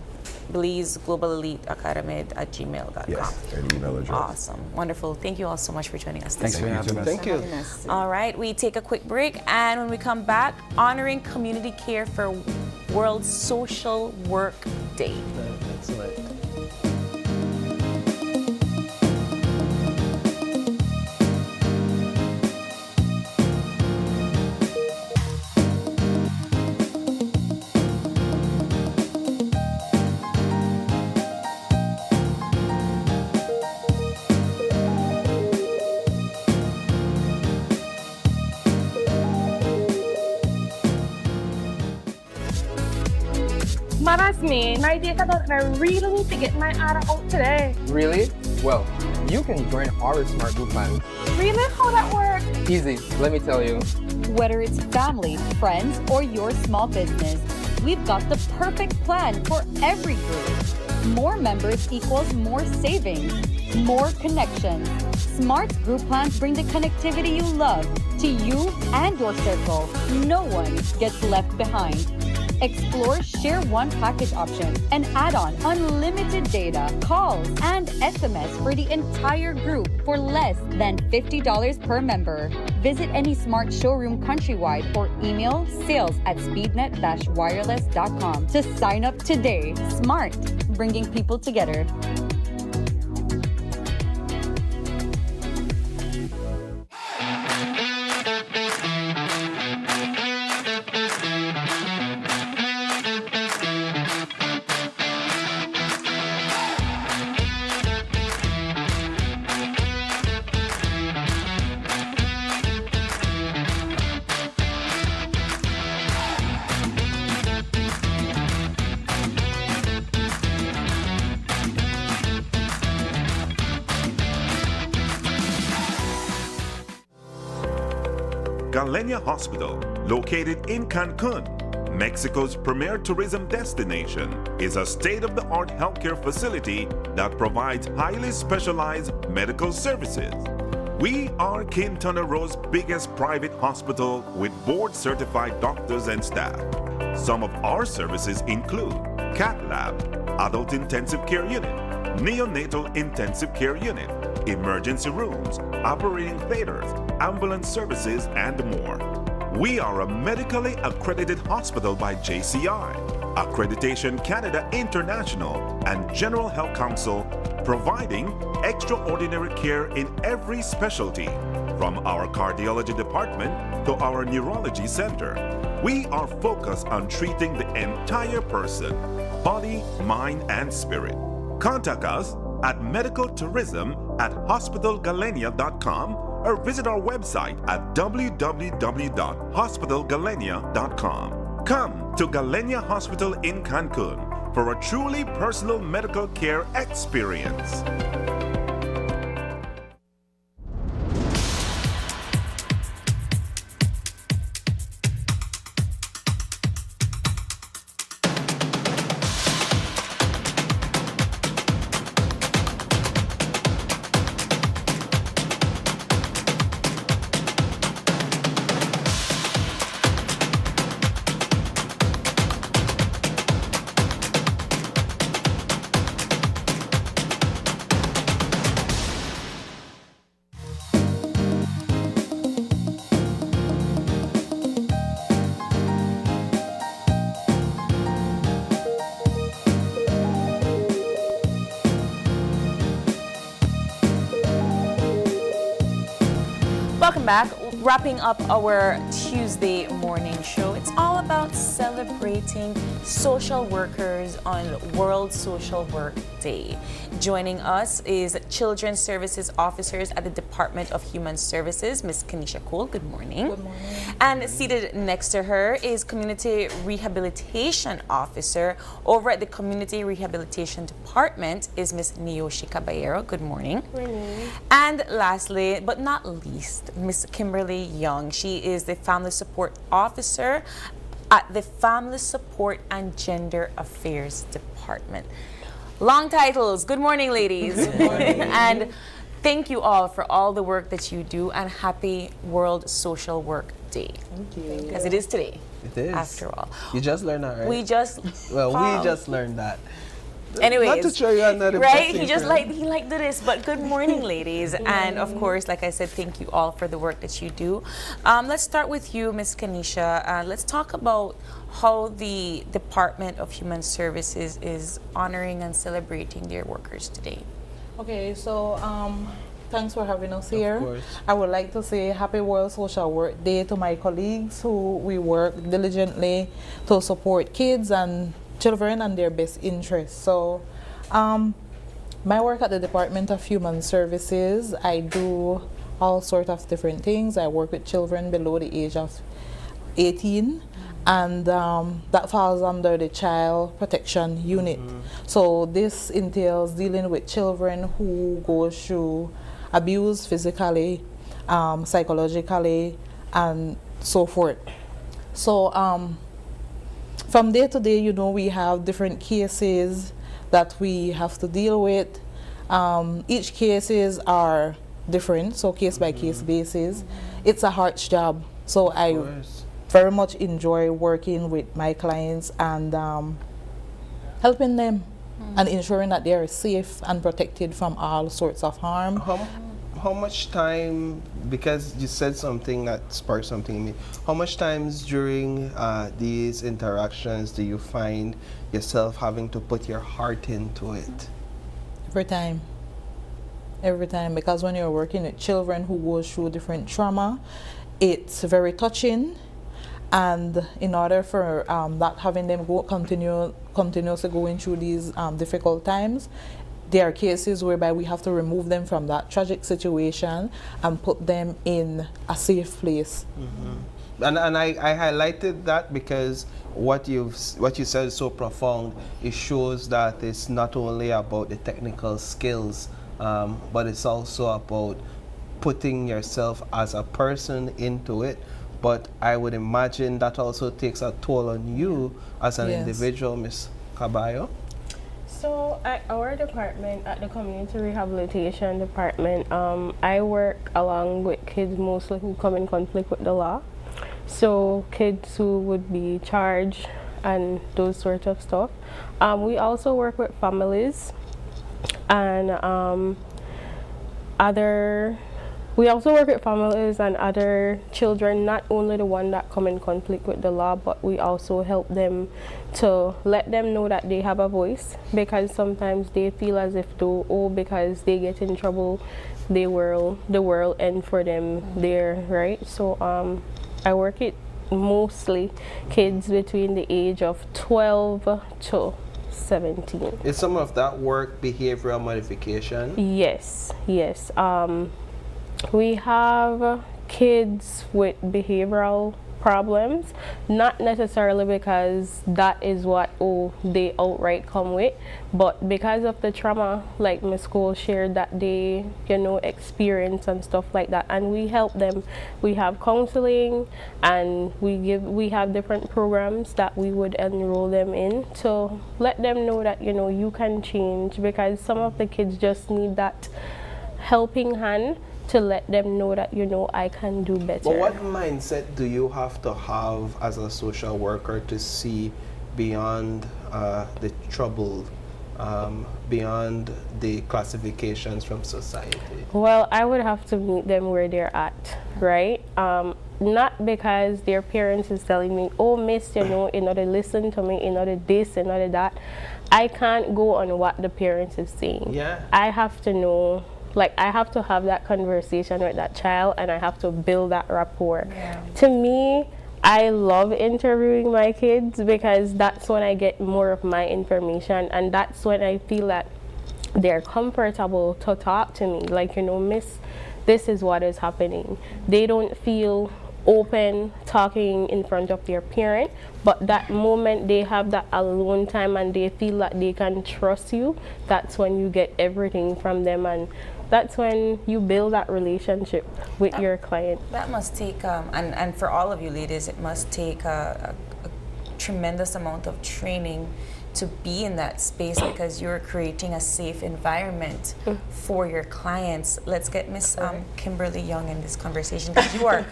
Belize Global Elite Academy at gmail.com. Yes, an email address. Awesome. Wonderful. Thank you all so much for joining us this Thanks for having us. Thank you. All right, we take a quick break, and when we come back, honoring community care for World Social Work Day. Excellent. Man, that's me. My data done, and I really need to get my order out today. Really? Well, you can join our smart group plan. Really? How that work? Easy, let me tell you. Whether it's family, friends, or your small business, we've got the perfect plan for every group. More members equals more savings, more connections. Smart group plans bring the connectivity you love to you and your circle. No one gets left behind. Explore Share One package option and add on unlimited data, calls, and SMS for the entire group for less than $50 per member. Visit any Smart showroom countrywide or email sales@speednet-wireless.com to sign up today. Smart, bringing people together. Galenia Hospital, located in Cancun, Mexico's premier tourism destination, is a state-of-the-art healthcare facility that provides highly specialized medical services. We are Quintana Roo's biggest private hospital with board-certified doctors and staff. Some of our services include cath lab, adult intensive care unit, neonatal intensive care unit, emergency rooms, operating theaters, ambulance services, and more. We are a medically accredited hospital by JCI, Accreditation Canada International, and General Health Council, providing extraordinary care in every specialty, from our cardiology department to our neurology center. We are focused on treating the entire person, body, mind, and spirit. Contact us at medicaltourism@hospitalgalenia.com or visit our website at www.hospitalgalenia.com. Come to Galenia Hospital in Cancun for a truly personal medical care experience. Welcome back. Wrapping up our Tuesday morning show. It's all about celebrating social workers on World Social Work Day. Joining us is Children's Services Officers at the Department of Human Services, Ms. Kanisha Cole. Good morning. Good morning. And seated next to her is Community Rehabilitation Officer over at the Community Rehabilitation Department is Ms. Niyoshi Caballero. Good morning. Good morning. And lastly, but not least, Ms. Kimberly Young. She is the Family Support Officer at the Family Support and Gender Affairs Department. Long titles. Good morning, ladies. Good morning. And thank you all for all the work that you do, and happy World Social Work Day. Thank you. Because it is today. It is. After all. You just learned that, right? We just we just learned that. Anyways, not to show you another right? He liked this. But good morning, ladies, and of course, like I said, thank you all for the work that you do. Let's start with you, Ms. Kanisha. Let's talk about how the Department of Human Services is honoring and celebrating their workers today. Okay, so thanks for having us here. Of course. I would like to say Happy World Social Work Day to my colleagues who we work diligently to support kids and children and their best interests. So my work at the Department of Human Services, I do all sorts of different things. I work with children below the age of 18, and that falls under the Child Protection Unit. So this entails dealing with children who go through abuse physically, psychologically, and so forth. So from day to day, we have different cases that we have to deal with. Each cases are different, so case by case basis. It's a hard job, so I very much enjoy working with my clients and helping them and ensuring that they are safe and protected from all sorts of harm. How much time, because you said something that sparked something in me, how much times during these interactions do you find yourself having to put your heart into it? Every time. Every time, because when you're working with children who go through different trauma, it's very touching, and in order for not having them continuously going through these difficult times, there are cases whereby we have to remove them from that tragic situation and put them in a safe place. And I highlighted that because what you said is so profound. It shows that it's not only about the technical skills, but it's also about putting yourself as a person into it. But I would imagine that also takes a toll on you as an individual, Ms. Caballo. So at our department, at the Community Rehabilitation Department, I work along with kids mostly who come in conflict with the law. So kids who would be charged and those sorts of stuff. We also work with families and other children, not only the one that come in conflict with the law, but we also help them to let them know that they have a voice, because sometimes they feel as if though, because they get in trouble, the world end for them there, right? So I work it mostly kids between the age of 12 to 17. Is some of that work behavioral modification? Yes. We have kids with behavioral problems, not necessarily because that is what they outright come with, but because of the trauma, like Ms. Cole shared, that they experience and stuff like that, and we help them. We have counseling, and we have different programs that we would enroll them in to let them know that you can change, because some of the kids just need that helping hand to let them know that I can do better. But what mindset do you have to have as a social worker to see beyond the trouble, beyond the classifications from society? Well, I would have to meet them where they're at, right? Not because their parents is telling me, oh, miss, in order to listen to me, in order this, in order that. I can't go on what the parents is saying. Yeah. I have to know, Like, I have to have that conversation with that child, and I have to build that rapport. To me, I love interviewing my kids because that's when I get more of my information, and that's when I feel that they're comfortable to talk to me. Like, you know, miss, this is what is happening. They don't feel open talking in front of their parent, but that moment they have that alone time and they feel that they can trust you, that's when you get everything from them, and that's when you build that relationship with your client. That must take, and for all of you ladies, it must take a tremendous amount of training to be in that space, because you're creating a safe environment for your clients. Let's get Miss Kimberly Young in this conversation, because you are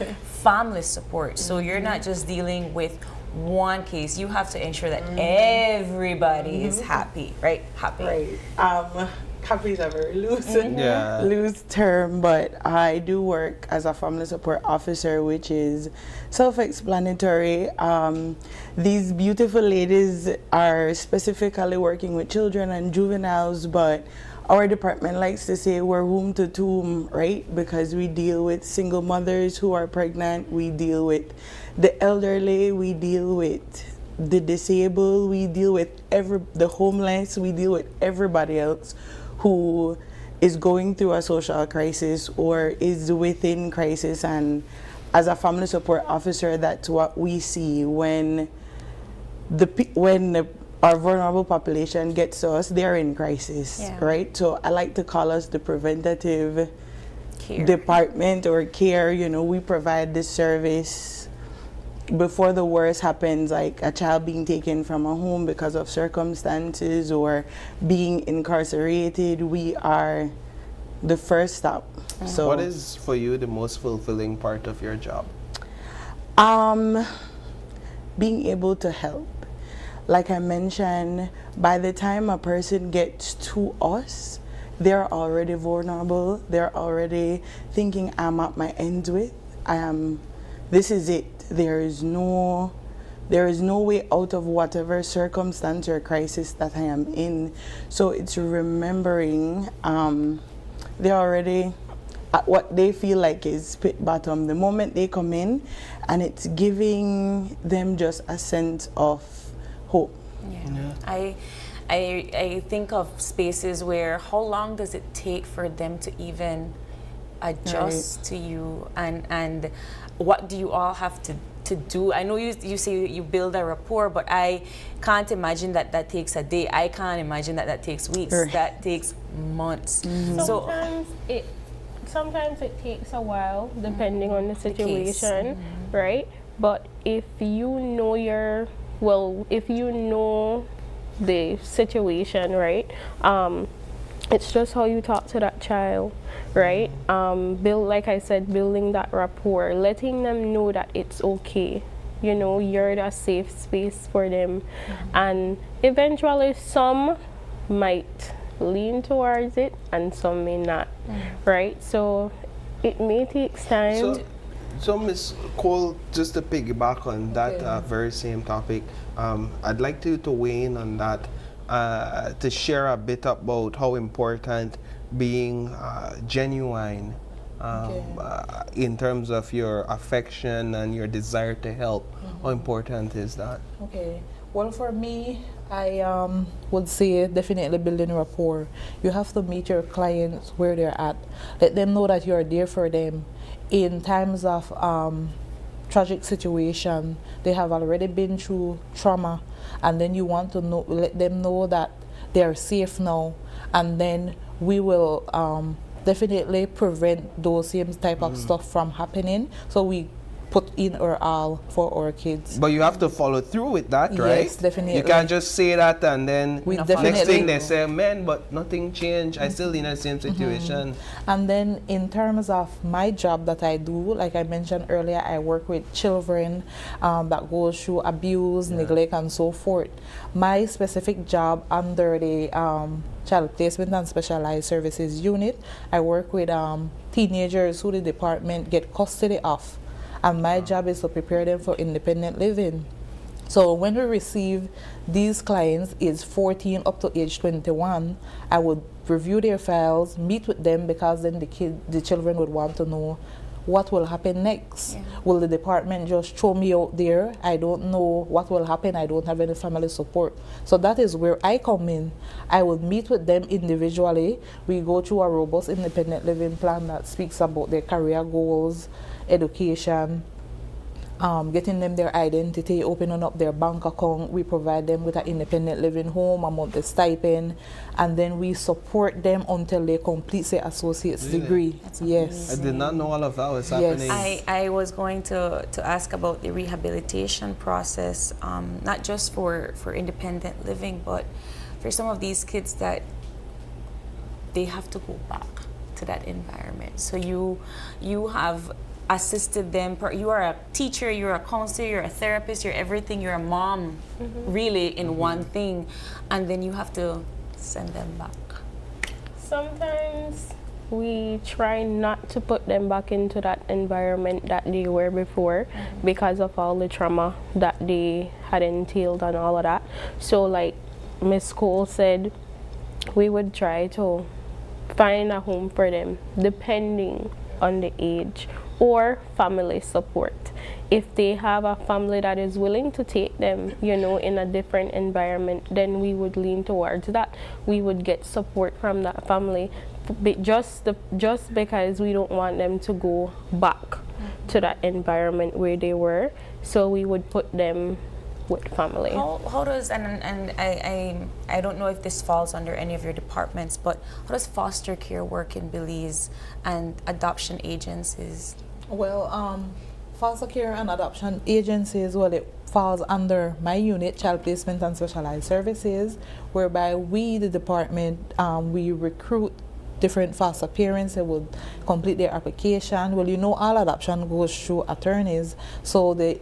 family support. So you're not just dealing with one case. You have to ensure that everybody is happy, right? Happy. Right. Happy is a very loose term, but I do work as a family support officer, which is self-explanatory. These beautiful ladies are specifically working with children and juveniles, but our department likes to say we're womb to tomb, right? Because we deal with single mothers who are pregnant, we deal with the elderly, we deal with the disabled, we deal with the homeless, we deal with everybody else who is going through a social crisis or is within crisis. And as a family support officer, that's what we see when our vulnerable population gets to us. They're in crisis, right? So I like to call us the preventative department or care. You know, we provide this service before the worst happens, like a child being taken from a home because of circumstances or being incarcerated. We are the first stop. So what is for you the most fulfilling part of your job? Being able to help. Like I mentioned, by the time a person gets to us, they're already vulnerable. They're already thinking, I'm at my end with. This is it. There is no way out of whatever circumstance or crisis that I am in. So it's remembering they're already at what they feel like is pit bottom the moment they come in, and it's giving them just a sense of hope. I think of spaces where how long does it take for them to even adjust to you, and what do you all have to do? I know you say you build a rapport, but I can't imagine that takes a day. I can't imagine that takes weeks. That takes months. Sometimes it takes a while, depending on the situation, right? But if you know the situation, right? It's just how you talk to that child, right? Like I said, building that rapport, letting them know that it's okay. You know, you're a safe space for them. And eventually some might lean towards it and some may not, right? So it may take time. So Ms. Cole, just to piggyback on that very same topic, I'd like to weigh in on that. To share a bit about how important being genuine in terms of your affection and your desire to help. How important is that? Okay. Well, for me, I would say definitely building rapport. You have to meet your clients where they're at. Let them know that you're there for them in times of tragic situation. They have already been through trauma, and then you want to let them know that they're safe now, and then we will definitely prevent those same type of stuff from happening. So we put in our all for our kids. But you have to follow through with that, right? Yes, definitely. You can't just say that and then next thing they say, man, but nothing changed. I still in the same situation. And then in terms of my job that I do, like I mentioned earlier, I work with children that go through abuse, neglect, and so forth. My specific job under the Child Placement and Specialized Services Unit, I work with teenagers who the department get custody of. And my job is to prepare them for independent living. So when we receive these clients age 14 up to age 21, I would review their files, meet with them, because then the children would want to know what will happen next. Yeah. Will the department just throw me out there? I don't know what will happen. I don't have any family support. So that is where I come in. I would meet with them individually. We go through a robust independent living plan that speaks about their career goals, education, getting them their identity, opening up their bank account. We provide them with an independent living home, a monthly stipend, and then we support them until they complete their associate's degree. Yes. I did not know all of that was happening. I was going to ask about the rehabilitation process, not just for independent living, but for some of these kids that they have to go back to that environment. So you have assisted them. You are a teacher, you're a counselor, you're a therapist, you're everything, you're a mom, really, in one thing, and then you have to send them back. Sometimes we try not to put them back into that environment that they were before because of all the trauma that they had entailed and all of that. So like Miss Cole said, we would try to find a home for them depending on the age, or family support. If they have a family that is willing to take them, you know, in a different environment, then we would lean towards that. We would get support from that family, just because we don't want them to go back to that environment where they were. So we would put them with family. How does, and I don't know if this falls under any of your departments, but how does foster care work in Belize and adoption agencies? Well, foster care and adoption agencies, well, it falls under my unit, child placement and specialized services, whereby we, the department, we recruit different foster parents. They would complete their application. Well, you know, all adoption goes through attorneys, so the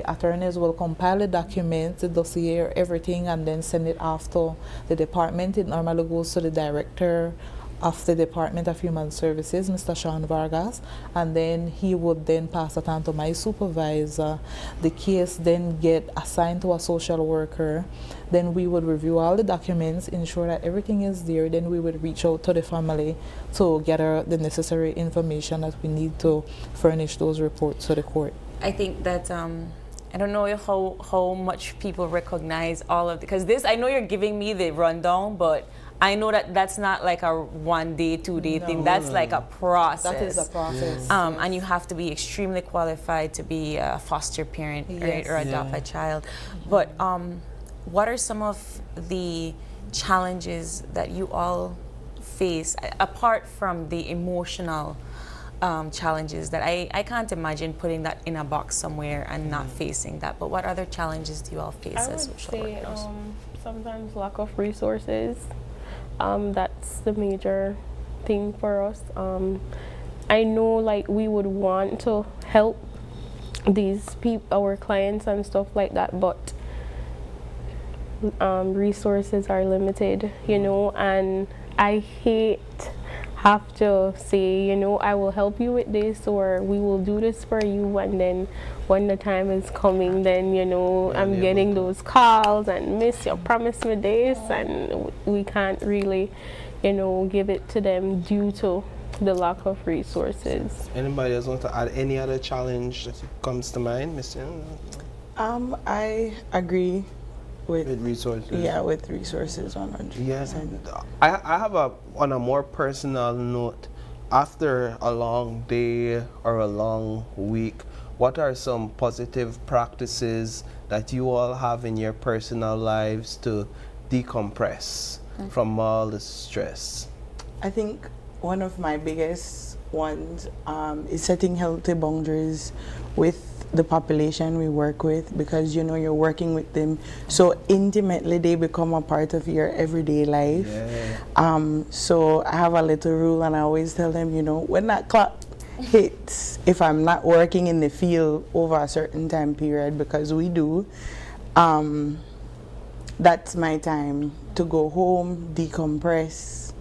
attorneys will compile the documents, the dossier, everything, and then send it off to the department. It normally goes to the director of the Department of Human Services, Mr. Sean Vargas, and then he would then pass it on to my supervisor. The case then get assigned to a social worker. Then we would review all the documents, ensure that everything is there. Then we would reach out to the family to gather the necessary information that we need to furnish those reports to the court. I think that I don't know how much people recognize all of, because this, I know you're giving me the rundown, but I know that that's not like a 1 day, 2 day thing. That's like a process. That is a process. And you have to be extremely qualified to be a foster parent, right, or adopt a child. But what are some of the challenges that you all face, apart from the emotional challenges that I can't imagine putting that in a box somewhere and not facing that? But what other challenges do you all face as social workers? Sometimes lack of resources. That's the major thing for us. I know, like, we would want to help these people, our clients and stuff like that, but resources are limited, you know, and I hate have to say, you know, I will help you with this, or we will do this for you, and then when the time is coming, then, you know, I'm getting those calls and miss, you promised me this, and we can't really, you know, give it to them due to the lack of resources. Anybody else want to add any other challenge that comes to mind, Miss Young? I agree with resources. Yeah, with resources 100%. Yes, I have on a more personal note. After a long day or a long week, what are some positive practices that you all have in your personal lives to decompress from all the stress? I think one of my biggest ones is setting healthy boundaries with the population we work with, because, you know, you're working with them so intimately, they become a part of your everyday life. So I have a little rule, and I always tell them, you know, when that clock hits, if I'm not working in the field over a certain time period, because we do, that's my time to go home, decompress,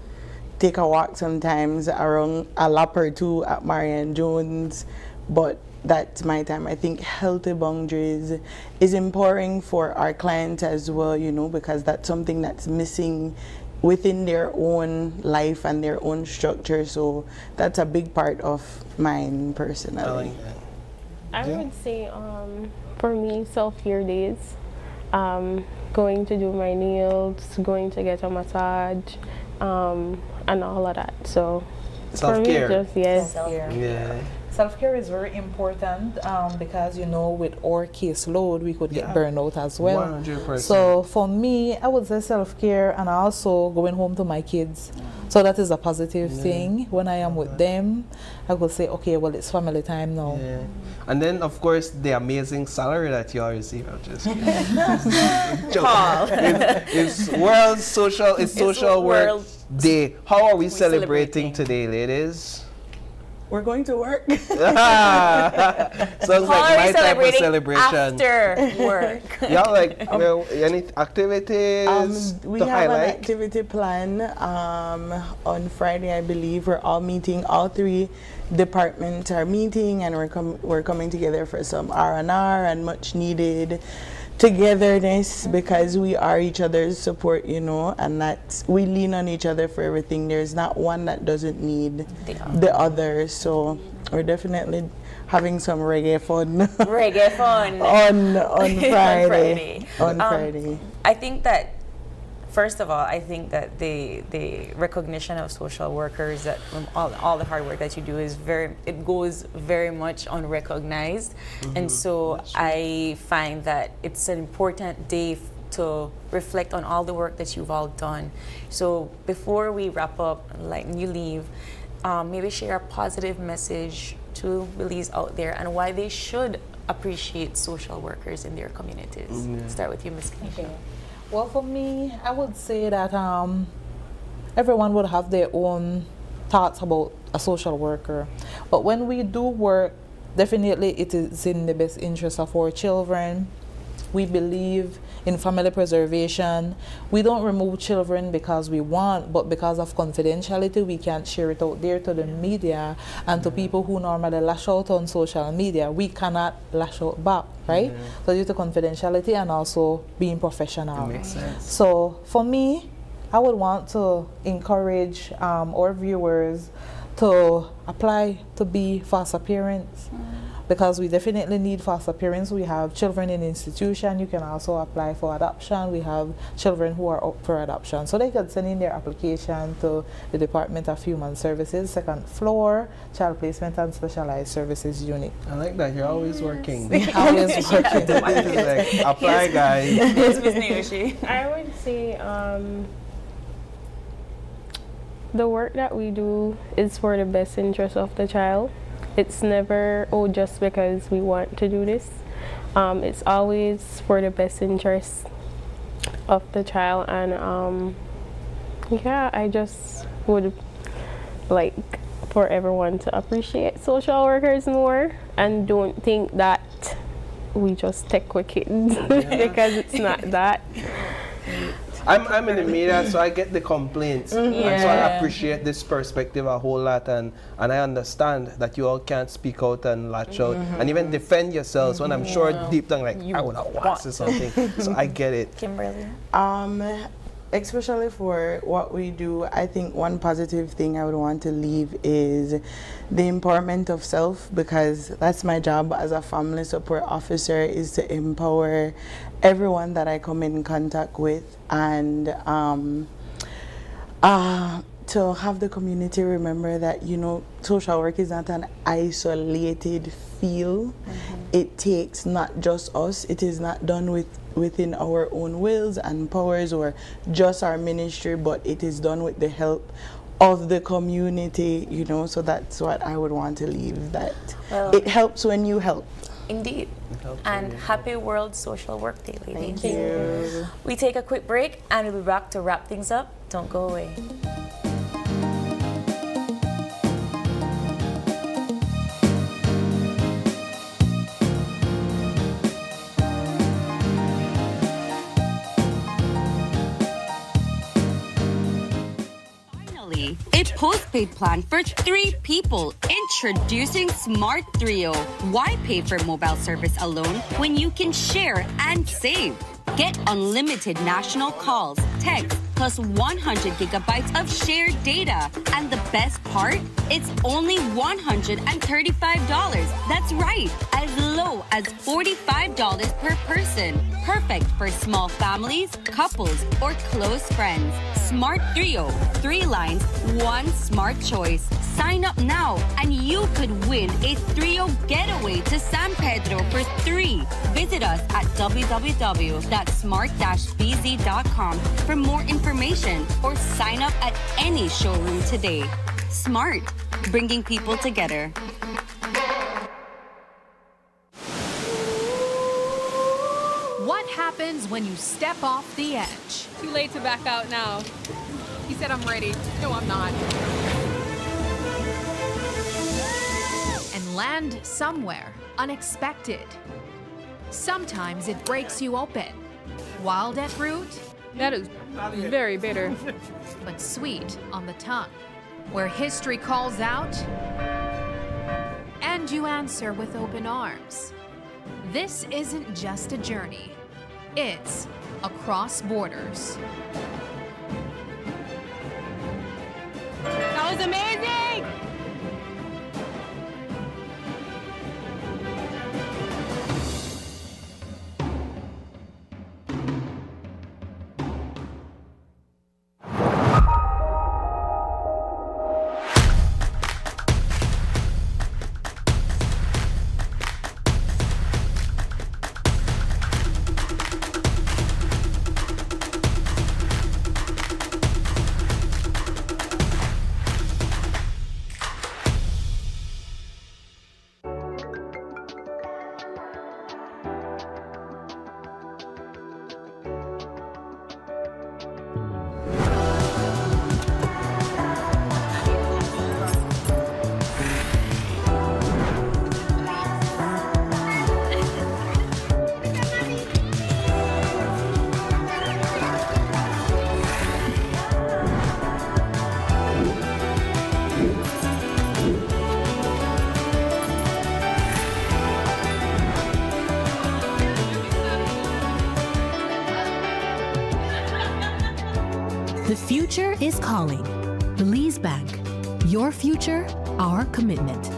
take a walk sometimes around a lap or two at Marian Jones, but that's my time. I think healthy boundaries is empowering for our clients as well, you know, because that's something that's missing within their own life and their own structure. So that's a big part of mine personally. I would say for me, self-care days, going to do my nails, going to get a massage, and all of that. So self-care. For me, just yes. Self-care. Yeah. Self-care is very important because, you know, with our caseload, we could get burnout as well. 100%. So for me, I would say self-care and also going home to my kids. So that is a positive thing. When I am with them, I could say, okay, well, it's family time now. Yeah. And then, of course, the amazing salary that you all receive. I'm just kidding. It's World Social, it's Social Work Day. How are we celebrating today, ladies? We're going to work. Sounds like my type of celebration. After work. Y'all like any activities we to have highlight? an activity plan on Friday, I believe. We're all meeting. All 3 departments are meeting, and we're coming together for some R&R and much needed togetherness, because we are each other's support, you know, and that's, we lean on each other for everything. There's not one that doesn't need the other. So we're definitely having some reggae fun. Reggae fun. on Friday. On Friday. I think that, first of all, I think that the recognition of social workers, that all the hard work that you do is it goes very much unrecognized. And so I find that it's an important day to reflect on all the work that you've all done. So before we wrap up, like you leave, maybe share a positive message to Belize out there and why they should appreciate social workers in their communities. Start with you, Ms. Keisha. Well, for me, I would say that everyone would have their own thoughts about a social worker. But when we do work, definitely it is in the best interest of our children. We believe in family preservation. We don't remove children because we want, but because of confidentiality, we can't share it out there to the media and to people who normally lash out on social media. We cannot lash out back, right? So due to confidentiality and also being professional. It makes sense. So for me, I would want to encourage our viewers to apply to be foster parents. Because we definitely need foster parents. We have children in institution. You can also apply for adoption. We have children who are up for adoption. So they can send in their application to the Department of Human Services, 2nd floor, Child Placement and Specialized Services Unit. I like that. You're always working. Always working. Like, apply, guys. I would say the work that we do is for the best interest of the child. It's never, just because we want to do this. It's always for the best interest of the child. And I just would like for everyone to appreciate social workers more and don't think that we just take with kids because it's not that. I'm in the media, so I get the complaints. And so I appreciate this perspective a whole lot, and I understand that you all can't speak out and latch out and even defend yourselves when I'm sure deep down, like, I would have watched or something. So I get it. Kimberly? Especially for what we do, I think one positive thing I would want to leave is the empowerment of self, because that's my job as a family support officer, is to empower everyone that I come in contact with, and to have the community remember that, you know, social work is not an isolated field. It takes not just us. It is not done within our own wills and powers or just our ministry, but it is done with the help of the community, you know. So that's what I would want to leave, that it helps when you help. Indeed. And happy World Social Work Day, ladies. Thank you. We take a quick break and we'll be back to wrap things up. Don't go away. It postpaid plan for 3 people. Introducing Smart Trio. Why pay for mobile service alone when you can share and save? Get unlimited national calls, texts, plus 100 gigabytes of shared data. And the best part? It's only $135. That's right, as low as $45 per person. Perfect for small families, couples, or close friends. Smart Trio. 3 lines, 1 smart choice. Sign up now and you could win a Trio getaway to San Pedro for 3. Visit us at www.smart-bz.com for more information or sign up at any showroom today. Smart, bringing people together. What happens when you step off the edge? Too late to back out now. He said I'm ready. No, I'm not. And land somewhere unexpected. Sometimes it breaks you open. Wild at root, That is very bitter. but sweet on the tongue. Where history calls out, and you answer with open arms. This isn't just a journey, it's across borders. That was amazing! The future is calling. Belize Bank. Your future, our commitment.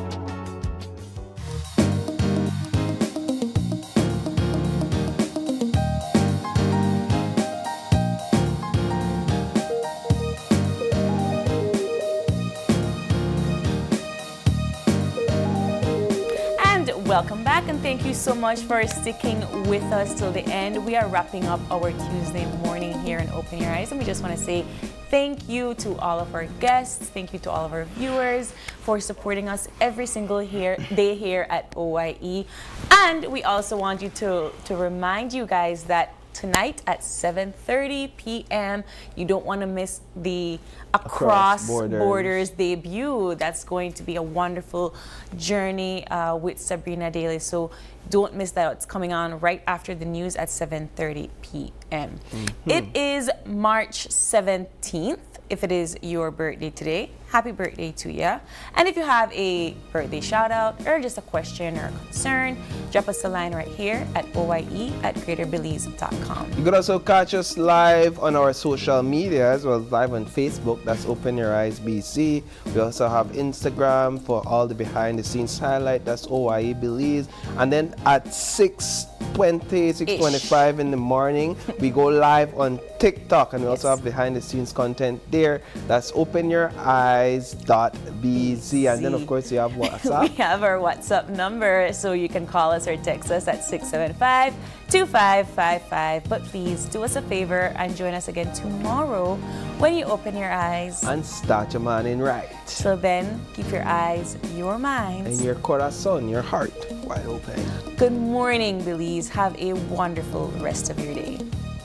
Welcome back and thank you so much for sticking with us till the end. We are wrapping up our Tuesday morning here in Open Your Eyes, and we just want to say thank you to all of our guests. Thank you to all of our viewers for supporting us every single day here at OYE. And we also want you to remind you guys that tonight at 7:30 p.m. you don't want to miss the Across Borders debut. That's going to be a wonderful journey with Sabrina Daly. So don't miss that. It's coming on right after the news at 7:30 p.m. It is March 17th. If it is your birthday today, happy birthday to you. And if you have a birthday shout out or just a question or a concern, drop us a line right here at oye@greaterbelize.com. You can also catch us live on our social media as well as live on Facebook. That's Open Your Eyes BC. We also have Instagram for all the behind the scenes highlight. That's OYE Belize. And then at 6:25 in the morning, we go live on TikTok, and we also have behind the scenes content there. That's openyoureyes.bz. And then of course you have WhatsApp. We have our WhatsApp number, so you can call us or text us at 675-2555. But please do us a favor and join us again tomorrow when you open your eyes and start your morning right. So then, keep your eyes, your minds, and your corazon, your heart, wide open. Good morning, Belize. Have a wonderful rest of your day.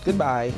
Goodbye.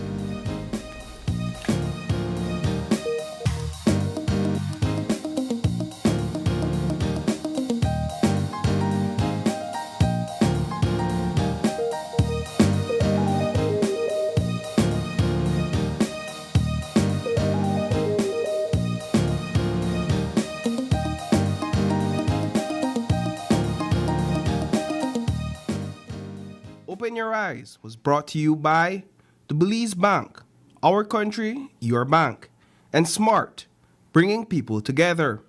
in Your Eyes was brought to you by the Belize Bank, our country, your bank, and SMART, bringing people together.